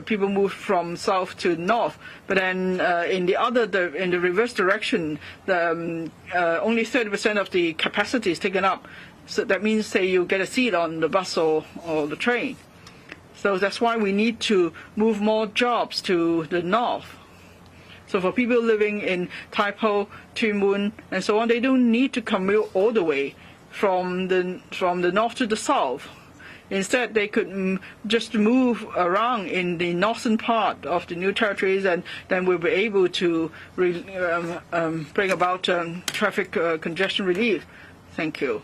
people move from south to north. But then in the reverse direction, only 30% of the capacity is taken up. So that means, say, you get a seat on the bus or the train. So that's why we need to move more jobs to the north. So for people living in Tai Po, Tuen Mun, and so on, they don't need to commute all the way from the north to the south. Instead, they could just move around in the northern part of the new territories, and then we'll be able to bring about traffic congestion relief. Thank you.